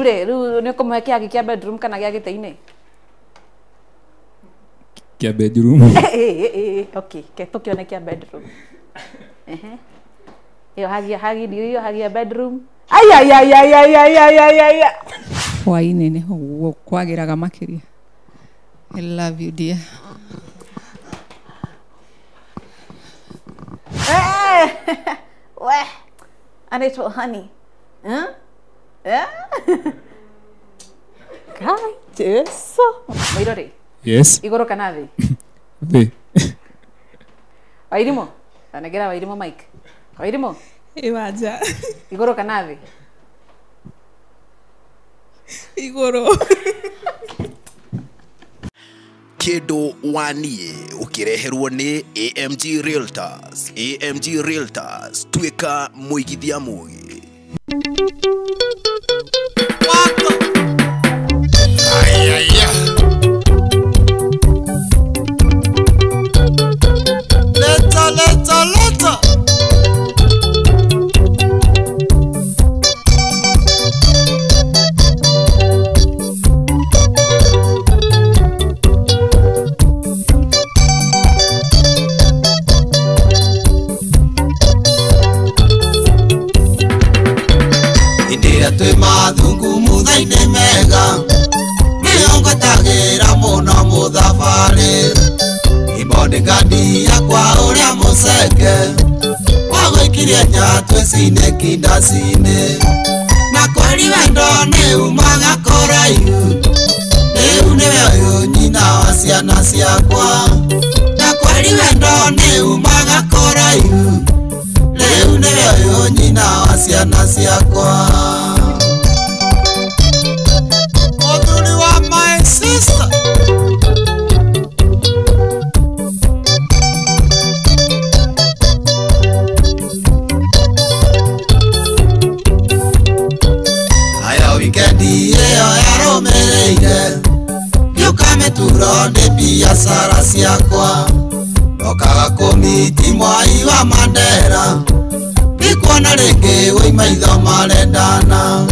Riu ni kumuhe kiagi kia bedroom kana gia gite-ini? Kia bedroom. Okay, ke tukione kia bedroom. Yo hagi diri yo hagi bedroom. Ay. Hwaini ni ho kwagiraga makiria. I love you dear. Weh. Anaitwa honey. Kai Jesu. Mairori. Yes. Igoro kanathi. Ve. Wairimo. Anagira wairimo Mike. Wairimo. Iwaja. Igoro kanathi. Igoro. Kido wanie ukireherwo ni AMG Realtors. AMG Realtors, tweka muigithia mugi. Ayaya. Leta. Twe mathungu muthaine mega niyongatagira muno muthafari ibodegadi yakwa uria musenge wagwikirie nyatwe cine kindacine na kweli wendo ni umaga koraihu riu niwe uyu nyina wa ciana ciakwa na kweli wendo ni umaga koraihu riu niwe uyu nyina wa ciana ciakwa. My sister. Aya wikendi iyo yaromereire yukame turone biashara ciakwa okaga kumiti mwai wa Mandera nikuona ringi wi maitho marendana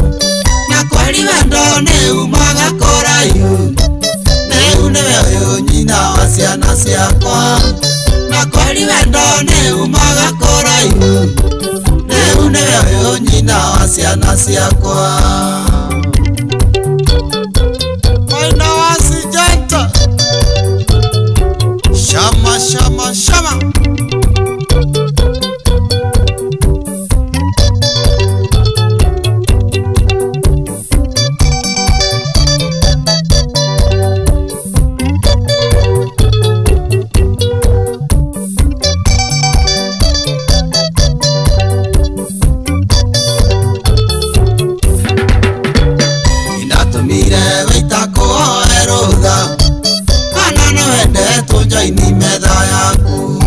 na kweli wendo ni umaga koraihu riu niwe uyu nyina wa ciana ciakwa na kweli wendo ni umaga koraihu riu niwe uyu nyina wa ciana ciakwa. Maina wa sijanta shama ni metha yaku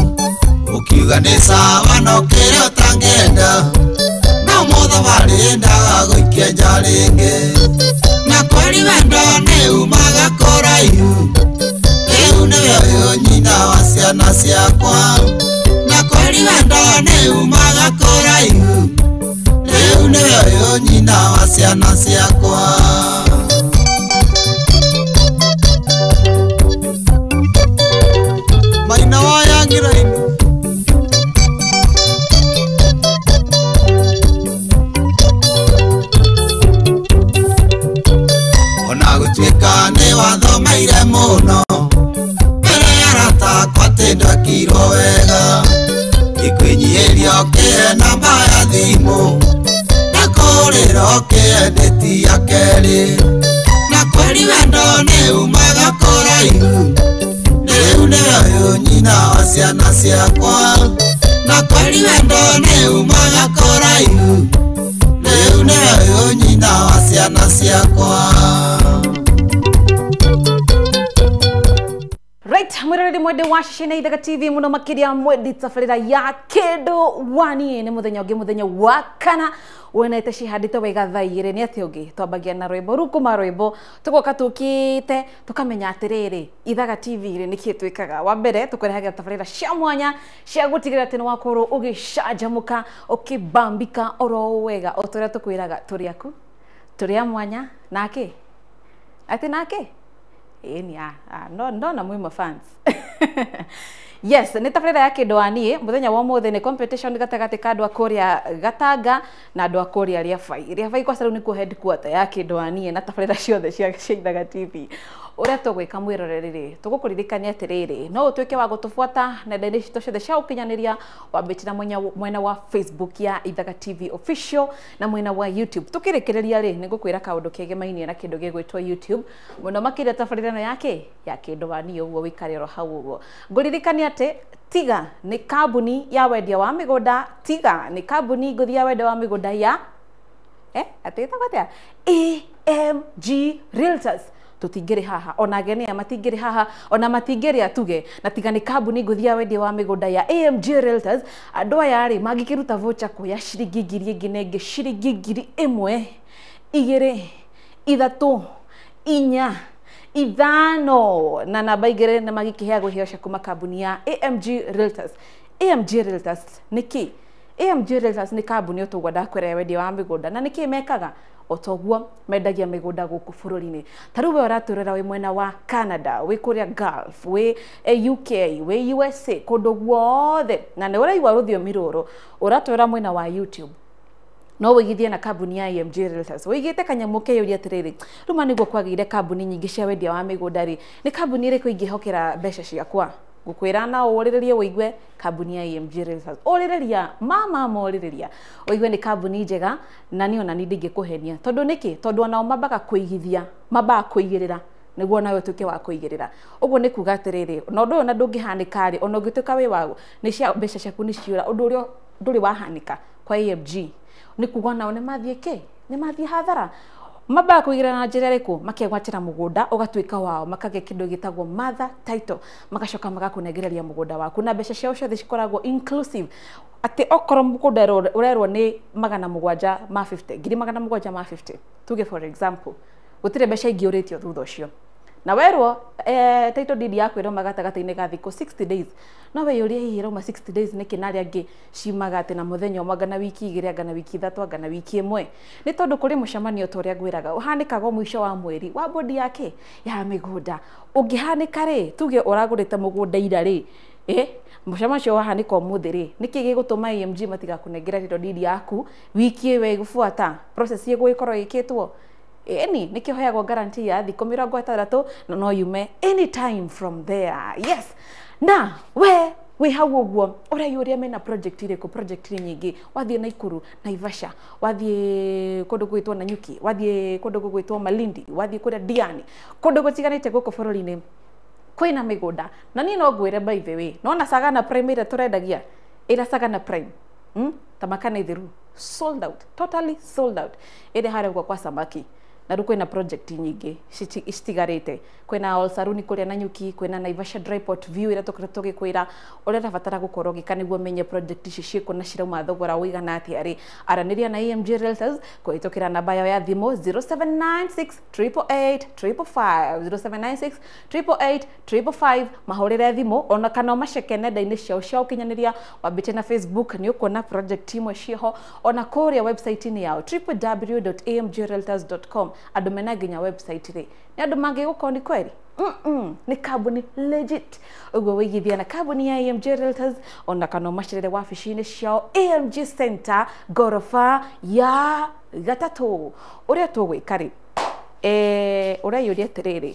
ukiuga ni sawa no kire utangenda no motho barindaga guikia njaringi na kweli wendo ni umaga koraihu riu niwe uyu nyina wa ciana ciakwa na kweli wendo ni umaga koraihu riu niwe uyu nyina wa ciana ciakwa. Maina wa yangiraini ona gutwika ni wathomeire muno mbere arata kwatenda kiro wega ikwinyihiria okire namba ya thimu na kurira okiendeti ya keri na kweli wendo ni umaga koraihu riu niwe uyu nyina wa ciana ciakwa na kweli wendo ni umaga koraihu riu niwe uyu nyina wa ciana ciakwa. Right, mwiroreri mwende wa Shina Ithaga TV muno makiria mwende tabarira ya Kido Wanie ni muthenya ungi muthenya wa kana wonete cihandite wega thaa igiri ni ati ungi twambagia na rwimbo rukuma rwimbo tugoka tukite tukamenya atiriri Ithaga TV ri niki twikaga wa mbere tukurehagira tabarira cia mwanya cia gutigira ati ni wakorwo ugicanjamuka ukibambika oro wega oturia tukwiraga turi aku turi a mwanya nake ati nake ni no na mwi fans. Yes, nĩ tabarĩra ya kĩndũ waniĩ mũthenya wa ũmũthĩ nĩ competition gatagatĩ ka andũ a kũrĩa Gatanga na andũ a kũrĩa Rĩabai kwa sababu nĩkuo headquarter ya kĩndũ waniĩ na tabarĩra ciothe cia Ithaga TV. Ũrĩa tũgwĩka mwĩroreri tũgũkũririkania atĩrĩrĩ, no ũtuĩke wa gũtũbuata nenda-inĩ citũ ciothe cia ũkinyanĩria, wambĩte na mwena wa Facebook ya Ithaga TV official na mwena wa YouTube. Tũkĩrĩkĩrĩria rĩ, nĩngũkwĩra kaũndũ kegemainie na kĩndũ gĩgwĩtwo YouTube, mũno makĩria tabarĩra ĩno ya kĩndũ waniĩ ũguo wĩikare oro hau ũguo. Ngũririkania atĩ Tiga nĩ kambuni ya wendia wa mĩgũnda, Tiga nĩ kambuni ngũthi ya wendia wa mĩgũnda ya atĩtagwo AMG Realtors. Tutingĩrĩ haha ona ageni matingĩrĩ haha ona matingĩrĩ atuge na Tiga nĩ kambuni ngũthi ya wendia wa mĩgũnda ya AMG Realtors. Andũ aya rĩ mangĩkĩruta vocha kuoya ciringi ngiri ĩngĩ na ĩngĩ ciringi ngiri ĩmwe, igĩrĩ, ithatũ, inya, ithano na namba igĩrĩ na magĩkĩheagwo iheo kuma kambuni ya AMG Realtors. AMG Realtors nĩ kĩ? AMG Realtors nĩ kambuni ũtũgwa ndakwĩra wendia wa mĩgũnda na nĩkĩ mekaga otoguo mendagia mĩgũnda gũkũ bũrũri-inĩ. Tarĩu we ũratũrĩra wĩ mwena wa Canada, wĩ kũrĩa Gulf, wĩ UK, wĩ USA, kũndũ guothe na nĩ ũraigua rũthiomi rũrũ, ũratũrĩra mwena wa YouTube, no wĩigithie na kambuni ya AMG Realtors. Wĩigĩte kanyamũ keyũria atĩrĩrĩ, rũma nĩguo kwagĩire kambuni nyingĩ cia wendia wa mĩgũnda rĩ, nĩ kambuni ĩrĩkũ ingĩhokera mbeca ciakwa? Ngũkwĩra na ũrĩrĩrie wĩigue kambuni ya AMG Realtors. Ũrĩrĩria mama ũrĩrĩria wĩigue nĩ kambuni njega na niĩ ona niĩ ndingĩkũhenia. Tondũ nĩkĩ? Tondũ onao mambaga kũigithia, mambaga kũigĩrĩra nĩguo nawe ũtuĩke wa kũigĩrĩra. Ũguo nĩ kuga atĩrĩrĩ, na ũndũ ũyũ ona ndũngĩhanĩka rĩ, ona ũngĩtuĩka wĩ wagu nĩ mbeca ciaku nĩ ciũra, ũndũ ũrĩa ndũrĩ wahanĩka kwa AMG nĩ kuga nao nĩ mathiĩ kĩ? Nĩ mathiĩ hathara. Mambaga kũigĩrĩra na njĩra ĩrĩkũ? Makegwatĩra mũgũnda ũgatuĩka wao, makagĩa kĩndũ gĩtagwo mother title, magacoka magakũnengereria mũgũnda waku na mbeca ciao ciothe cikoragwo inclusive. Atĩ okorwo mũgũnda ũrerwo nĩ 750, ngiri 750 tuge for example, gũtirĩ mbeca ingĩ ũrĩtio thutha ũcio na werwo title deed yaku ĩroma gatagatĩ-inĩ ga thikũ 60 days, no wĩyũrie hihi ĩroma 60 days nĩkĩ na arĩa angĩ ciumaga atĩ na mũthenya ũmwe anga na wiki igĩrĩ anga na wiki ithatũ anga na wiki ĩmwe. Nĩ tondũ kũrĩ mũcemanio ta ũrĩa ngwĩraga ũhanĩkaga mũico wa mweri wa bodi yake ya mĩgũnda. Ũngĩhanĩka rĩ, tuge ũragũrĩte mũgũnda ira rĩ, mũcemanio ũcio wahanĩka ũmũthĩ rĩ, nĩkĩ gĩgũtũma AMG matigakũnengera title deed yaku wiki ĩyo ĩgũbuata? Process ĩgũgĩkorwo ĩkĩtwo eni nĩkĩ hoyagwo guarantee ya thikũ 60 na no yume anytime from there. Yes, na we wĩ hau ũguo ũreyũria mena project irĩkũ? Project nyingĩ. Wathiĩ Naikuru, Naivasha, wathiĩ kũndũ gwĩtwo Nanyuki, wathiĩ kũndũ gwĩtwo Malindi, wathiĩ kũrĩa Diani, kũndũ gũtiganĩte gũkũ bũrũri-inĩ kwĩna mĩgũnda. Na niĩ no ngwĩre by the way, nona Sagana Prime ĩrĩa tũrendagia, ĩrĩa Sagana Prime Tamakana Ithiru sold out, totally sold out. Ĩrĩ harĩa ũguo kwa Samaki na rĩu kwĩna project nyingĩ citigarĩte. Kwĩna All Saloon kũrĩa Nanyuki, kwĩna Naivasha Dry Port View ĩrĩa tũkoretwo tũgĩkwĩra. Ũrĩa ũrabatara gũkorwo ũgĩka nĩguo menye project ici ciĩkũ na cirauma thogora ũigana atĩa rĩ, aranĩria na AMG Realtors kũhĩtũkĩra namba yao ya thimũ 0796 888 555, 0796 888 555. Mahũrĩre thimũ ona kana ũmaceke nenda-inĩ ciao cia ũkinyanĩria. Wambĩte na Facebook nĩ ũkuona project imwe ciho, ona kũrĩa website-inĩ yao www.amgrealtors.com. Andũ mena nginya website rĩ, nĩ andũ mangĩgũkorwo ni kweli? Nĩ kambuni legit. Ũguo wĩigithia na kambuni ya AMG Realtors ona kana ũmacerere wabici-inĩ ciao AMG Center gorofa ya 3. Ũrĩa tũgwĩka rĩ, ũreyũria atĩrĩrĩ,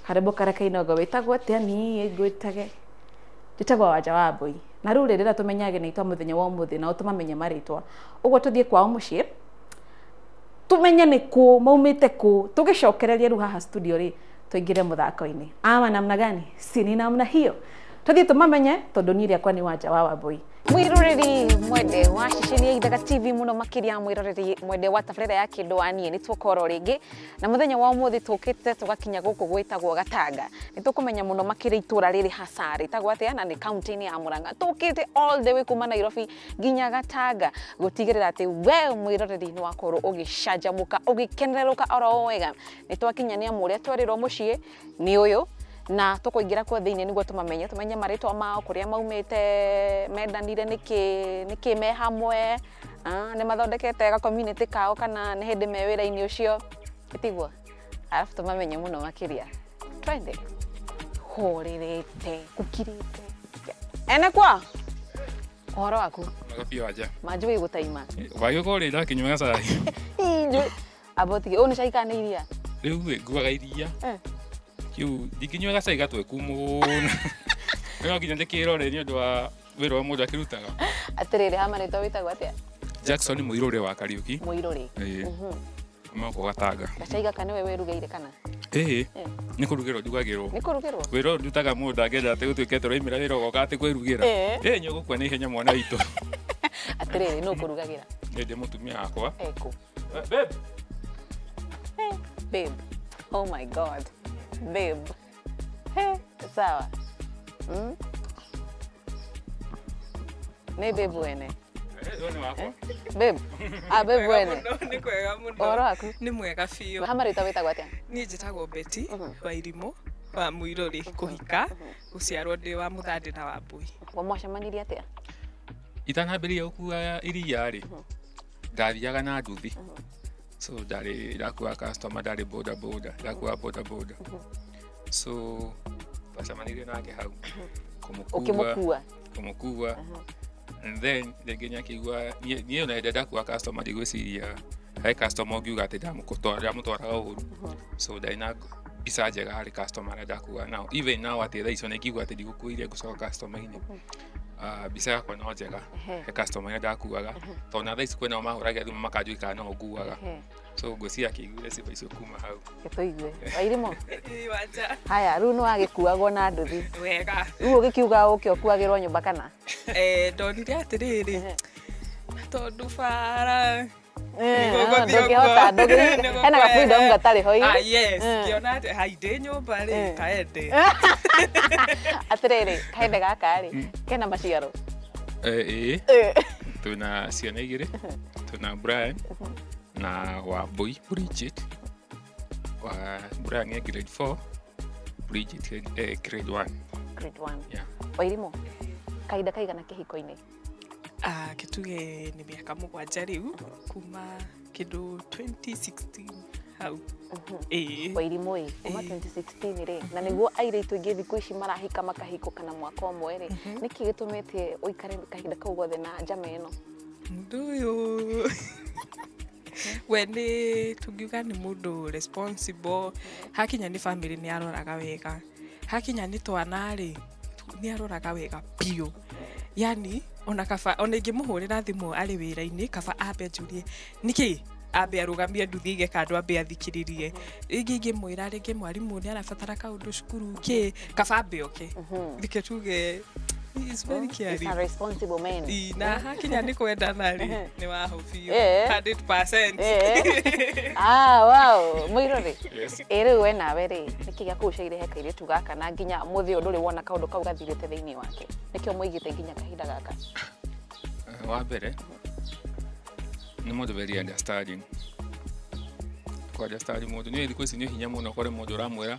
harĩ kareka-inĩ ũguo wĩtagwo atĩa? Niĩ ngwĩtage njĩtagwo Wanja wa Mbũi, na rĩu rĩrĩa tũmenyage nĩ itwa mũthenya wa ũmũthĩ nao tũmamenye marĩtwa. Ũguo tũthiĩ kwao mũciĩ tumenye nĩ kũ maumĩte kũ, tũgĩcokereria rĩu haha studio rĩ, tũingĩre mũthako-inĩ. Ama namna gani? Sini namna hiyo. Tũthiĩ tũmamenye tondũ niĩ rĩakwa nĩ Wanja wa Mbũi. Mwĩroreri mwende wa ceceni ya Ithaga TV mũno makĩria mwĩroreri mwende wa tabarĩra ya kĩndũ waniĩ nĩ tũkorwo rĩngĩ na mũthenya wa ũmũthĩ tũkĩte tũgakinya gũkũ gwĩtagwo Gatanga. Nĩ tũkũmenya mũno makĩria itũra rĩrĩ hasa rĩtagwo atĩa na nĩ kaunti-inĩ ya Murang'a. Tũkĩte all the way kuma Nairobi nginya Gatanga gũtigĩrĩra atĩ we mwĩroreri nĩ wakorwo ũgĩcanjamũka ũgĩkenerũka oro wega. Nĩ twakinya nĩ amu ũrĩa twerĩrwo mũciĩ nĩ ũyũ na tukuingira kwa thiini niguo tumenye maritwa mao kuria maumite mendanire niki me hamwe ni mathondekete ga community kao kana ni hindi me wira-ini ucio itigwo alafu tumamenye muno makiria twende horirite kukirite ene kwa horo waku Magapia waja. majui gutaima Wayo kore da kinywa sai. injo abotige oni cai kana iria Riu nguaga iria. Kiu dikinywa sai gatwe kumuna. Wewe kinya ndikirore ni undu wa wira wa mundu akirutaga. atirire hamarito witagwo atia Jackson Muirore wa Kariuki. Muirore Mako gatanga. gacai gaka niwe wirugeire kana Ni kurugiro ndugagirwo. ni kurugirwo Wira ndutaga mundu agenda ate gutuikete roimira wira goka ate kwirugira. Nyo gukwa ni ihenya mwana witũ. atirire no kurugagira Ndi mutumia akwa. eko Babe. babe oh my god babe sawa ne babe wene Ni wakwa. babe babe wene Ni kwega muno. horo waku Ni mwega biũ. hamarito witagwo atia Niĩ njĩtagwo Betty wa Irimũ wa Muirore kũhika gũciarwo ndĩ wa Mũthandi na Wambui. mwacemanirie atia Itanambiria gukua iria ri ndathiaga na nduthi so ndakua customer ndari boda boda so twacemanirie nake hau kumukua and then nginya kigua nie na ndakua customer ndigwiciria hai customer ngiuga ati ndamutwaraga ũru so ndaina mbica njega harĩ customer ndakua now even now ati thaa icio nĩngĩigua ati ndigũkuire ngũcoka customer-inĩ mbica yakwa no njega he customer ndakuaga tondũ na thaa ici kwĩnao mahũraga thimũ makanjũria kana no nguaga so ngwĩciria akĩiguire ciba icio kuma hau gĩtũigue Wairimo Wanja. haya rĩu nĩ wagĩkuagwo na nduthi Wega. rĩu ũgĩkiuga ũkĩ ũkuagĩrwo nyũmba kana Ndonire atĩrĩrĩ tondũ bara ndũngĩhota hena ga freedom gatarĩ ho yes ngĩona atĩ hai ndĩ nyũmba rĩ kaende atĩrĩrĩ kaende gaka rĩ kena maciaro twĩna ciana igĩrĩ twĩna Brian na Wambui Bridget wa Brian e grade 4 Bridget grade 1 grade 1 yeah Wairimo kahinda kaigana kĩhiko-inĩ gĩtuge nĩ mĩaka 7 rĩu kuma kĩndũ 2016 hau Wairimo kuma 2016 rĩ na nĩguo airĩtu aingĩ thikũ ici marahika makahiko kana mwaka ũmwe rĩ nĩkĩ gĩtũmĩte ũikare kahinda kau gothe na njama ĩno mũndũ ũyũ we nĩ tungiuga nĩ mũndũ responsible hakinya nĩ family nĩ aroraga wega hakinya nĩ twana rĩ nĩ aroraga wega biũ yani ona ingĩmũhũrĩra thimũ arĩ wĩra-inĩ kaba ambe anjũrie nĩkĩ ambe arũgamie nduthi ige kando ambe athikĩrĩrie rĩngĩ ingĩmwĩra rĩngĩ mwarimũ nĩ arabatara kaũndũ cukuru kĩ kaba ambe oke reke tuge he is very caring. He's a responsible man. Na hakinya nĩ kwendana rĩ nĩ wahobio 100%. Wow, Muirore. Yes. Rĩu we nawe rĩ nĩkĩ gĩakũgucĩrĩire he kairĩtu gaka na nginya mũthĩ ũyũ ndũrĩ wona kaũndũ kau gathirĩte thĩinĩ wake nĩkĩo mũigĩte nginya kahinda gaka wa mbere nĩ mũndũ very understanding kwa understanding mũndũ nĩ thikũ ici nĩ hinya mũno kore mũndũ ũramwĩra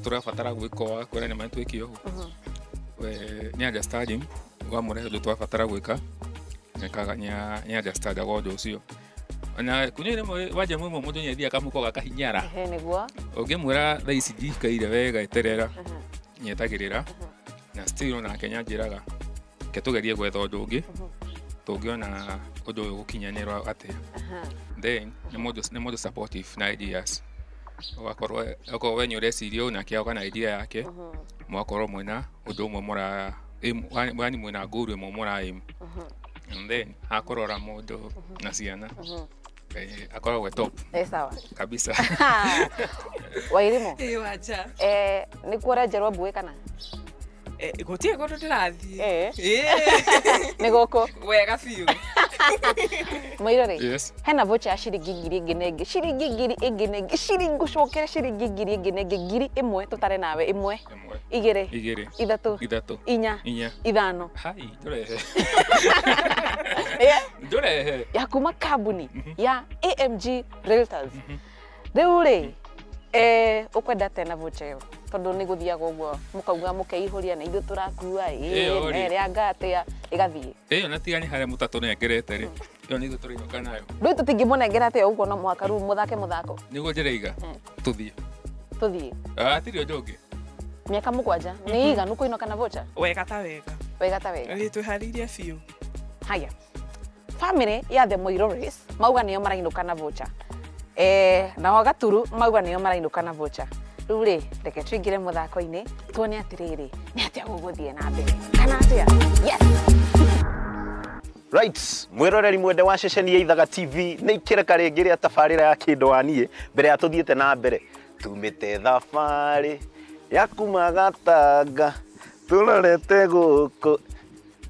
tũrabatara gwĩka ũũ kwĩra nĩ maana twĩke ũũ we nĩ understanding wamũrehe ũndũ twabatara gwĩka nĩ understandaga ũndũ ũcio na kunĩ rĩmwe wanja mũmwe mũndũ nĩ athiaga kamũko gakahinyara nĩguo ũngĩmwĩra thaa ici ndikaire wega eterera nĩetagĩrĩra na still ona Kenya njĩraga ke tũgerie gwetha ũndũ ũngĩ tũngĩona ũndũ ũyũ gũkinyanĩrwo atĩa then nĩ mũndũ supportive na ideas ũgakorwo okorwo we nĩ ũreciria ũũ nake oka na idea yake mũgakorwo mwĩna ũndũ ũmwe yani mwĩna ngũru ĩmwe mũraim and then akorora mũndũ na ciana akoragwo top sawa kabisa Wairimo Wanja nĩ kuora njerwo mbuĩ kana gũtirĩ kũndũ ndĩrathiĩ nĩ gũkũ wega biũ Muirore yes hena vocha ya ciringi ngiri ĩngĩ na ĩngĩ ciringi ngiri ĩngĩ na ĩngĩ ciringi ngũcokere ciringi ngiri ĩngĩ na ĩngĩ ngiri ĩmwe tũtare nawe ĩmwe igĩrĩ ithatũ inya ithano hai ndũrehe ya kuma kambuni ya AMG Realtors rĩu rĩ ũkwenda tena vocha ĩyo tondu ni guthiaga uguo mukauga mukeihuria na ithu turakua Iyo ri. ria ngatia igathie Iyo na tigani haria mutatu nengerete ri. Iyo ni guturinyoka nayo. rĩu tũtingĩmũnengera atĩa ũguo no mũhaka rĩu mũthake mũthako Niguo njĩreiga. Tuthie. tũthiĩ Tiri ũndũ ũngĩ. mĩaka mũgwanja nĩ iganu kũinũka na vocha Wega ta wega. wega ta wega Twĩharĩirie biũ. haya family ya the Moirores mauga nĩo marainũka na vocha nao Gaturu mauga nĩo marainũka na vocha rĩu rĩ reke tũingĩre mũthako-inĩ tuone atĩrĩrĩ nĩ atĩa gũgũthiĩ na mbere kana atĩa yes Right, mwiroreri mwende wa ceceni ya Ithaga TV nĩ ikĩreka rĩngĩ rĩa tabarĩra ya kĩndũ waniĩ mbere ya tũthiĩte na mbere tumĩte thabarĩ ya kuma Gatanga tũrorete gũkũ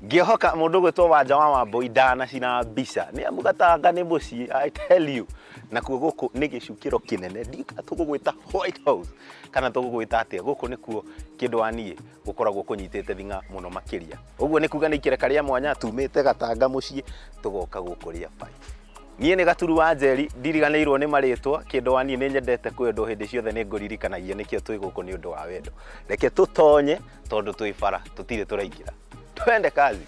ngĩhoka mũndũ gwĩtwo Wanja wa Wambũi ndanacina mbica nĩ amu Gatanga nĩ mũciĩ I tell you na kuo gũkũ nĩ gĩcukĩro kĩnene ndika tũgũgwĩta White House kana tũgũgwĩta atĩa gũkũ nĩkuo kĩndũ waniĩ gũkoragwo kũnyitĩte thing'a mũno makĩria ũguo nĩ kuga nĩ ikĩreka rĩa mwanya tumĩte Gatanga mũciĩ tũgoka gũkũ rĩa bai niĩ nĩ Gaturu wa Njeri ndiriganĩirwo nĩ marĩtwa kĩndũ waniĩ nĩ nyendete kwendwo hĩndĩ ciothe nĩ ngũririkanagia nĩkĩo twĩ gũkũ nĩ ũndũ wa wendo reke tũtonye tondũ twĩ bara tũtirĩ tũraingĩra twende kazi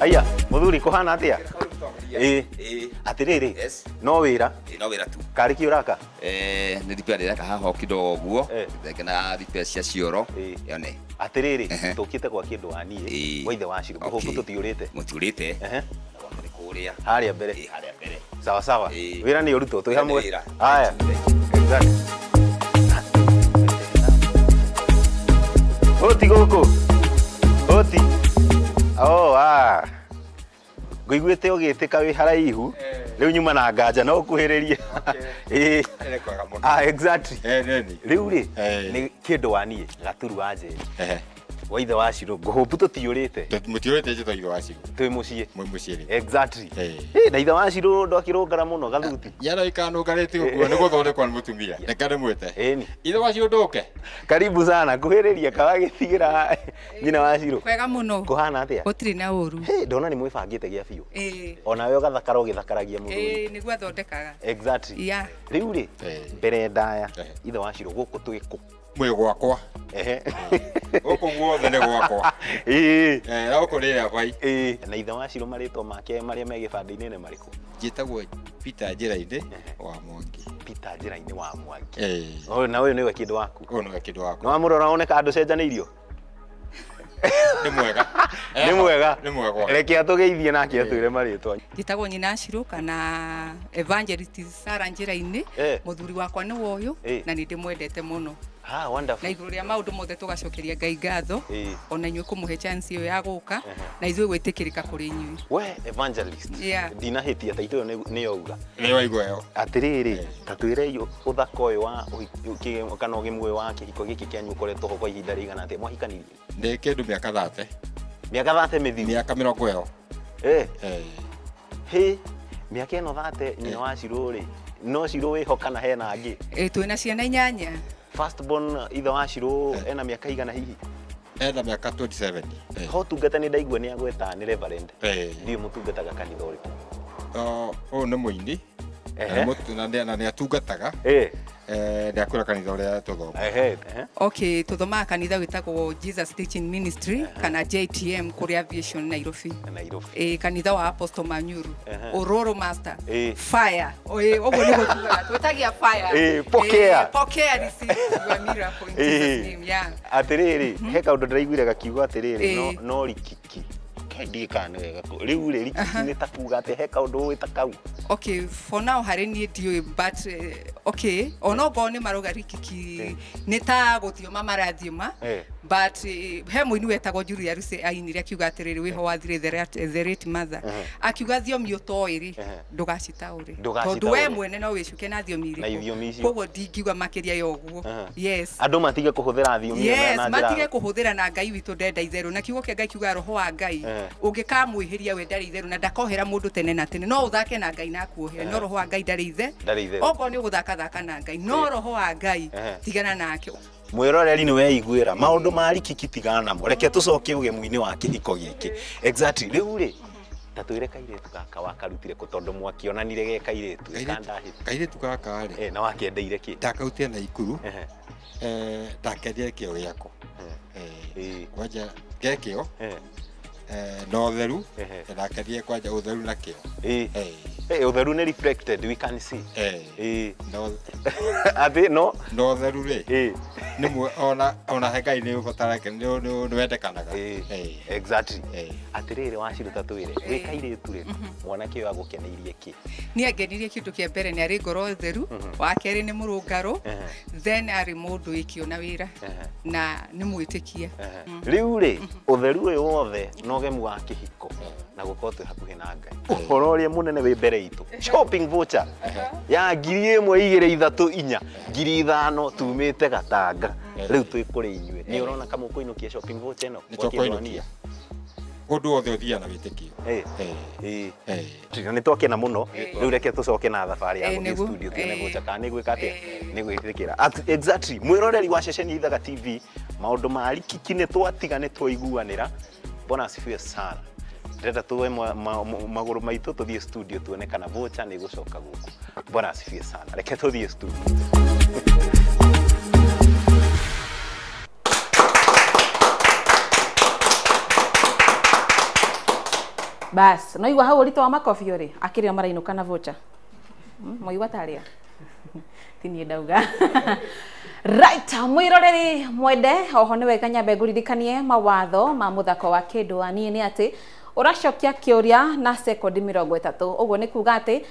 aya mũthuri kũhana atĩa atiriri no wira no wira tu kariki uraka ni dipia ndeka haha kidogo ndekena dipia cia cioro yone atiriri tukite kwa kindu waniĩ waithe wa ciru hofu tutiurite mutiurite ni kuria haria mbere haria mbere sawa sawa wira ni urutwo twi hamwe haya oti goko oti ngũiguĩte ũgĩtĩka wĩ haraihu rĩu nyuma na nganja no kuhĩrĩrie exactly rĩu rĩ nĩ kĩndũ waniĩ Gaturu wa Njeri waithe wa Ciru ngũhũmbu tũtiũrĩte mutiũrĩte njĩtwo ithe wa Ciru twĩ mũciĩ mũciĩ exactly na ithe wa Ciru ndakĩrũngara mũno gathuti yara ikanũngarĩte ũguo nĩ gũthondekwo nĩ mũtumia reka ndĩmwĩte ithe wa Ciru ndũke karibu sana kuhĩrĩria kawagĩtigĩra nyina wa Ciru kwega mũno kũhana atĩa gũtirĩ na ũru ndona nĩ mwĩbangĩte gĩa biũ onawe ũgathakara ũgĩthakaragia mũthuri nĩguo athondekaga exactly rĩu rĩ mbere ndaya ithe wa Ciru gũkũ twĩ kũ mwĩ gwakwa gũkũ guothe nĩ gwakwa na gũkũ nĩ rĩakwa na ithe wa Ciru marĩtwa make marĩa me gĩbandĩ-inĩ nĩ marĩkũ njĩtagwo Peter Njĩra-inĩ wa Mwangi Peter Njĩra-inĩ wa Mwangi na ũyũ nĩwe kĩndũ waku ũyũ nĩwe kĩndũ waku nĩ wamũrora wone andũ cenjanĩirio nĩ mwega nĩ mwega nĩ mwega reke atũgeithie nake atwĩre marĩtwa njĩtagwo nyina Ciru kana Evangelist Sarah Njĩra-inĩ mũthuri wakwa nĩ ũyũ na nĩ ndĩmwendete mũno wonderful na igũrũ rĩa maũndũ mothe tũgacokeria Ngai ngatho ona inyuĩ kũmũhe chance ĩyo ya gũka na ithuĩ gwĩtĩkĩrĩka kũrĩ inyuĩ we Evangelist ndinahĩtia ta itũ nĩyo uga nĩyo igwa ĩyo atĩrĩrĩ ta twĩre ũthaka ũyũ wa kana ũgemu ũyũ wa kĩhiko gĩkĩ kĩanyu ũkoretwo ho kwa ihinda rĩigana atĩa mwahikanirie nĩ kĩndũ mĩaka 30 mĩthiru mĩaka 40 mĩaka ĩno 30 nyina wa Ciru rĩ no Ciru wĩho kana hena angĩ twĩna ciana 8 first born ithe wa Ciru ena mĩaka igana hihi ena mĩaka 27 ho tungata nĩ ndaigua nĩ agweta nĩ reverend ndiũ mũtungataga kanitha ũrĩkũ ũyũ nĩ mũini na nĩ atungataga nĩ akũra kanitha ũrĩa tũthoma okay tũthomaga kanitha wĩtagwo Jesus Teaching Ministry kana JTM kũrĩa Aviation Nairobi kanitha wa Apostle Manyuru Ororo Master fire ũguo nĩ gũtugaga twĩtagia fire pokea receive your miracle in Jesus name atĩrĩrĩ he kaũndũ ndĩraiguire gakiuga atĩrĩrĩ no rikiki ndikane wega rĩu rĩ rikiki nĩ ta kuga atĩ he kaũndũ wĩta kau okay for now harĩ niĩ ndiũĩ but okay ona ngoo nĩ maroga rikiki nĩ ta gũthioma marathioma but he mũini wetagwo Julia Ruse ainire akiuga atĩrĩrĩ wĩho wathire the late mother akiuga thiomi ũtoĩ rĩ ndũgacitaũre tondũ we mwene no wĩcuke na thiomi irĩkũ koguo ndingiuga makĩria ya ũguo yes andũ matige kũhũthĩra thiomi yes matige kũhũthĩra na Ngai witũ ndenda itherũ na kiugo kĩa Ngai kiuga roho wa Ngai ũngĩkamwĩhĩria we ndarĩ itherũ na ndakohera mũndũ tene na tene no ũthake na Ngai na kuohera no roho wa Ngai ndarĩ ithe okorwo nĩ ũgũthaka na Ngai no roho wa Ngai tigana nake mwĩroreri nĩ weiguĩra maũndũ ma rikiki tigana namo reke tũcoke ũgemu-inĩ wa kĩhiko gĩkĩ exactly rĩu rĩ Tatwire kairitu gaka wakarutire ku tondu mwakionanire ge kairitu kairitu gaka ri na wakiendeire ki ndakautire na ikuru ndakendia kio giako kwanja gekio no theru ndakendia kwanja utheru na kio utheru ni reflected we can see no athi no theru ri nimwe ona hegai ni ubatarake ni wendekanaga exactly atirire waciruta twire we kairitu ri mwana kio agukeneirie ki ni agenirie kindu kia mbere ni ari ngoro theru wa keri ni murungaro then ari mundu ikiona wira na ni mwitikia riu ri utheru uyu wothe no gemu wa kihiko na gukorwo twi hakuhi na Ngai uhoro uria munene wi mbere itu shopping voucher ya 1,2,3,4 5,000 tumite Gatanga riu twi kuri inyue ni urona kama kuinukia shopping voucher ino nitokoinukia undu wothe uthia na witikio ni twakena muno riu reke tucoke na thabari ya guthii studio tuone voucher kana ni gwika atia ni gwitikira exactly mwiroreri wa ceceni Ithaga TV maundu ma rikiki ni twatiga ni twaiguanira Bwana asifiwe sana. Ndenda tuwe maguru maitu tuthie studio tuone kana voucher ni gucoka guku. Bwana asifiwe sana. Reke tuthie studio. Bas, no igwa hau rito wa makofi ori akiria marainuka na voucher. Moigwa taria. Tini ndauga. Right, mwiroreri mwende oho ni wega nyambe nguririkanie mawatho ma muthako wa kindu ani ni ati uracokia kiuria na sekondi 30 uguo ni kuga ati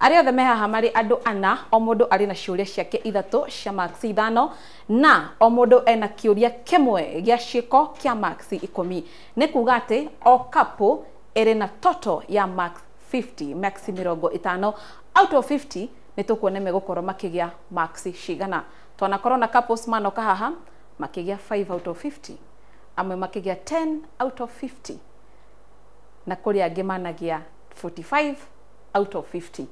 ari othe me haha mari andu ana o mundu ari na ciuria ciake ithatu cia max 5 na o mundu ena kiuria kimwe gia ciiko kia max 10 ni kuga ati o kapo eri na total ya max 50 max 50 out of 50 ni tukuone megukorwo makigia max cigana twana corona couples manoka haha makigia 5 out of 50 amwe makigia 10 out of 50 na kuri angi managia 45 out of 50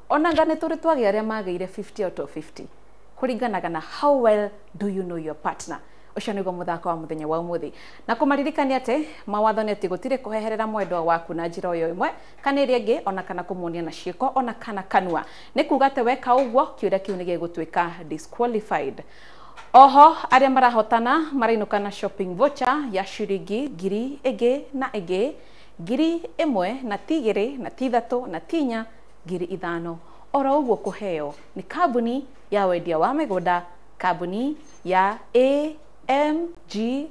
onanga ni turi twagia aria magire 50 out of 50 kuringanaga na how well do you know your partner ucio niguo muthako wa muthenya wa umuthi na kumaririkania ate mawatho ni ati gutire kuheherera mwendwa waku na njira yo imwe kana iria ingi ona kana kumuonia na ciiko ona kana kanua ni kuga ate weka uguo kiuria kiu ni gigutuika disqualified. Oho aria marahotana marainuka na shopping voucher ya shiringi 1,000 na 1,000 na tigiri na tithatu na tinya 5,000 ora uguo kuheo ni kambuni ya wendia wa migunda kambuni ya AMG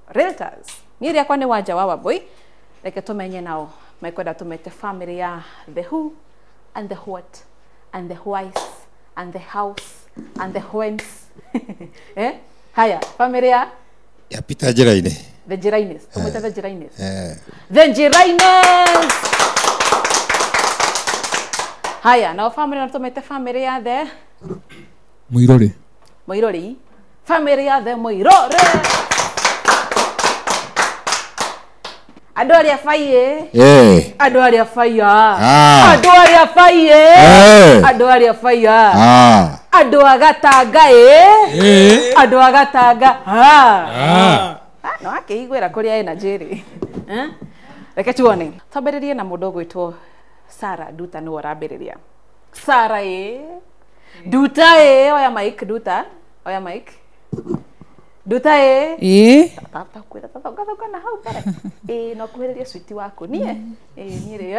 Realtors. Ni ria kwa ni wanja wa Wambui reke tumenye nao mekwenda tumete family ya the who and the what and the whys and the house and the whens. Haya family ya Peter Njiraine. The Njiraines. Tumete the Njiraines. The Njiraines. Haya na family na tumete family ya the Muirori. Muirori. Family ya the Muirori. Andu aria faiye. Andu aria faiya. Andu aria faiye. Andu aria faiya. Andu agatanga Andu agatanga. No akiigwira kuria ena jeri. Reke tuone. Twambiririe na mundu gwitwo Sarah Duta ni warambiriria. Sarah Duta oya mic Duta. Oya mic. Duta tata kwira tata gathoka na hau pare no kuhereria switi wako nie nie ri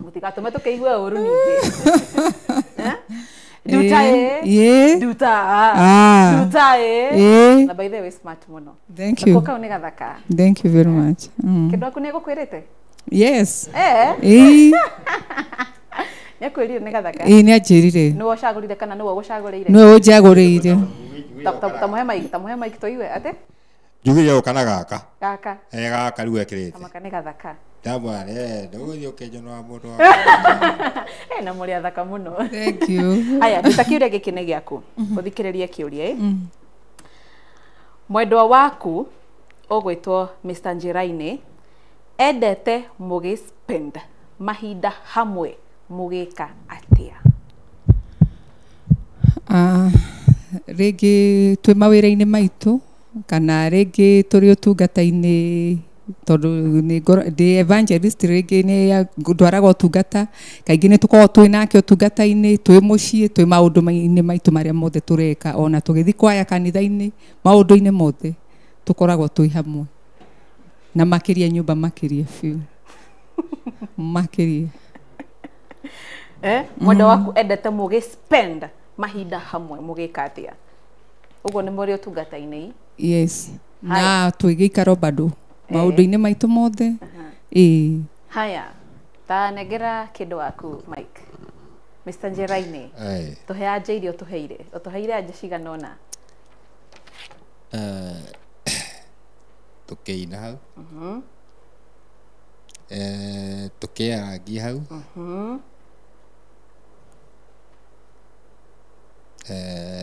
mutigatume tukeigwe uru ningi Duta Duta Duta na by the way smart muno. Thank you. Koka unega thaka. Thank you very much. Kindu aku nego kwirite? Yes. Nyakwirire nega thaka. Ni ajirire. No wacagurire kana no gucagurire? No ujagurire. Tamuhe mic toiwe ate? Njugire ukana gaka. Gaka. Gaka riu ekirite. Amakane gathaka. Ndamwa nduguthi ukenjona wa mundu wa. Na muri athaka muno. Thank you. Aya tutakiuria gikine giaku. Uthikiririe kiuria mwendwa waku ogwitwo Mr. Njiraine endete mugispend mahinda hamwe mugika atia? Rigi twi mawira-ini maitu kana rigi turi utungata-ini tondu ndi evangelist ringi ni ndwaraga utungata kaingi ni tukoragwo twi nake utungata-ini twi mucii twi maundu-ini maitu maria mothe tureka ona tugithi kwaya kanitha-ini maundu-ini mothe tukoragwo twi hamwe na makiria nyumba makiria biu makiria mwenda waku endete mugi spend mahinda hamwe mugika atia uguo ni muri utungata-ini yes na twigikaro bado maundu-ini maitu mothe haya ta negera kindu waku Mike Mr. Njeraine tuhe anja irio tuheire anja cigana ona tukiina hau tukiarangi hau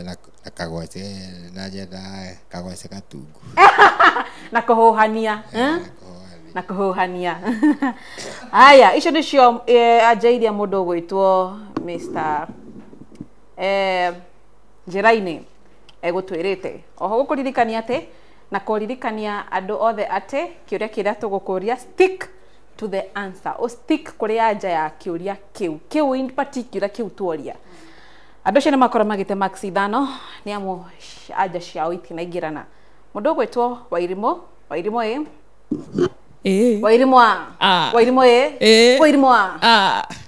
na kagwace na njenda kagwace gatungu na kuhuhania na kuhuhania haya icio nicio anja iria mundu gwitwo Mr. Njeraine egutwirite oho gukuririkania ati na kuririkania andu othe ati kiuria kiria tugukuria stick to the answer o stick kuri anja ya kiuria kiu in particular kiu tuoria andu cio ni makora magite max ithano ni amu anja ciao itinaingirana mundu gwitwo Wairimo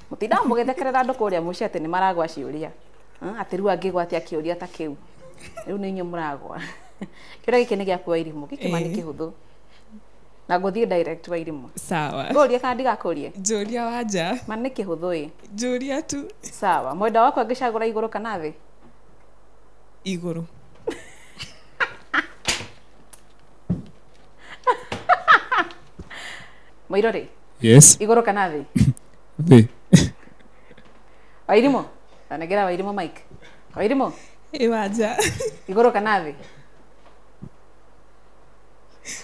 mutinda mugethekerera andu kuria muci ati ni maragwa ciuria ati riu angigwatia kiuria ta kiu riu ni inyu muragwa kiuria giki ni giaku Wairimo gikima ni kihuthu na nguthie direct Wairimo sawa ngoria kana ndigakurie njuria wanja man ni kihuthu njuria tu sawa mwenda wako angicagura iguru kana thi iguru Muirori yes iguru kana thi thi Wairimo anegera Wairimo Mike Wairimo wanja iguru kana thi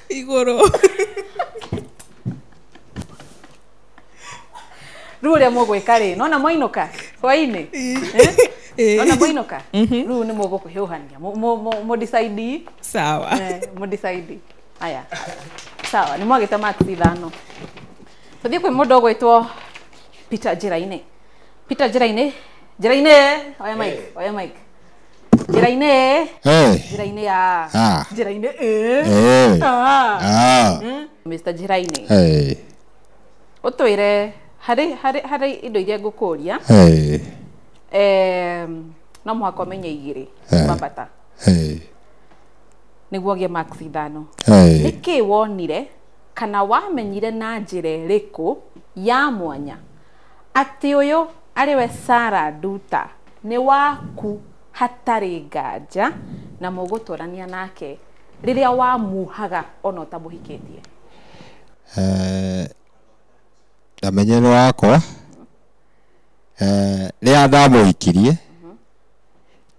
iguru ruria mugwika ri nona mwainoka hwaini nona mwainoka riu ni mugukuhiuhania mu decide sawa mu decide aya sawa ni mwagite max ithano tuthie kwi mundu gwitwo Peter Njeraine oya Mike Njeraine Njeraine Mr. Njeraine utwire hari indo iria ngukuria no muhaka umenye igiri mambata niguo gie max ithano niki wonire kana wamenyire na njira iriku ya mwanya ati uyu ariwe Sarah Nduta ni waku hatari nganja na mugutwarania nake riria wamuhaga ona utamuhikitie ndamenyero wakwa ria ndamuhikirie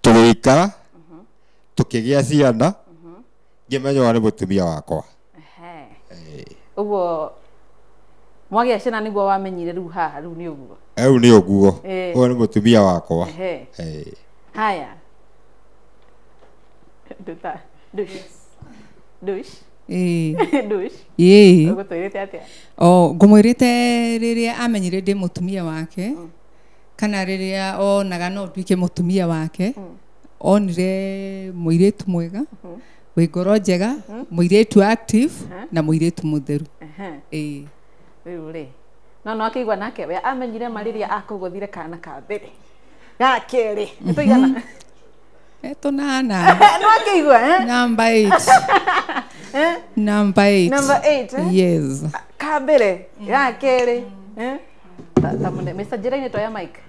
tugikara tukigia ciana ngimenya ni mutumia wakwa uguo mwagia ciana niguo wamenyire riu haha riu ni uguo ni uguo uguo ni mutumia wakwa haya Nduta dush ugutwirite atia ngumwirite riria amenyire ndi mutumia wake kana riria onaga no nduike mutumia wake onire muiritu mwega wi ngoro njega muiritu active na muiritu mutheru riu ri no akigwa nake we amenyire mariria akuguthire kana ka mbere ya keri tuigana tunana no akigwa number 8 number 8 yes ka mbere ya keri tamune Mr. Njeraine toya Mike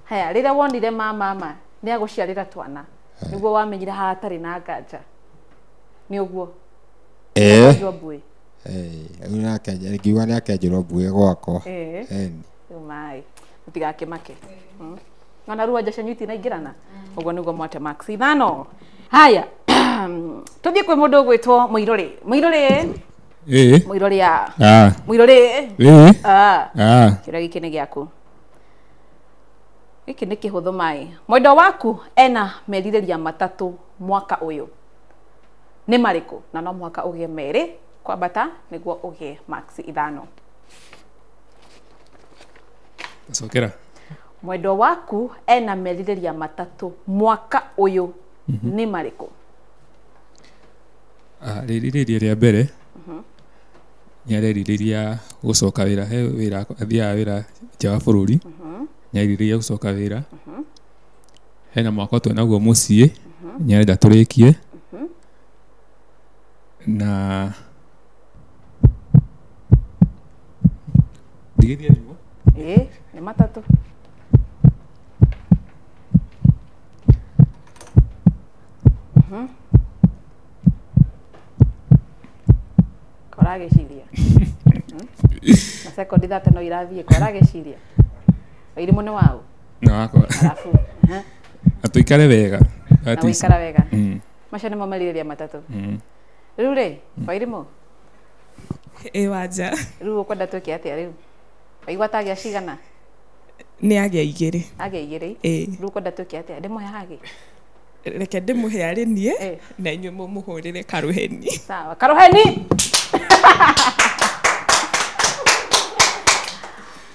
haya riria wonire mama ni aguciarira twana niguo wamenyire hatari na nganja ni uguo una kenja ngiuga ni akenjirwo mbuge gwakwa mai mutigakimake ona ruwa jasha nyuti na ingirana uguo niguo mwate max ithano haya tuthie kwi mundu gwitwo Muirori kiria giki ni giaku giki ni kihuthu mai mwendo waku ena meririria matatu mwaka uyu ni mariku na no mwaka ugie meri kwambata niguo ugie max 5. Sokera. Mwendo waku ena merirĩria matatu mwaka uyu ni marĩkũ? Rĩrĩrĩria rĩa mbere nĩarerirĩria gũcoka wĩra, he wĩra athiaga wĩra nja wa bũrũri, nĩarerirĩria gũcoka wĩra. Hena mwaka ũtwe naguo mũciĩ, nĩarenda tũrĩkie. Na ndigithia nĩguo ni matatu. Koragĩciria na sekondi 5 no irathiĩ, koragĩciria Wairimu nĩ wau na wakwa alafu atuikare wega na wikara wega macio nĩmo merirĩria matatu. Rĩu rĩ Wairimu wanja rĩu ũkwenda twĩke atĩa rĩu? Waigua ta agĩa cigana? Nĩ agĩa 2. Agĩa 2? Rĩu ũkwenda twĩke atĩa? Ndĩmũhe hagĩ? Reke ndĩmũhe arĩ niĩ na inyuĩ mũmũhũrĩre karũheni. Sawa, karũheni.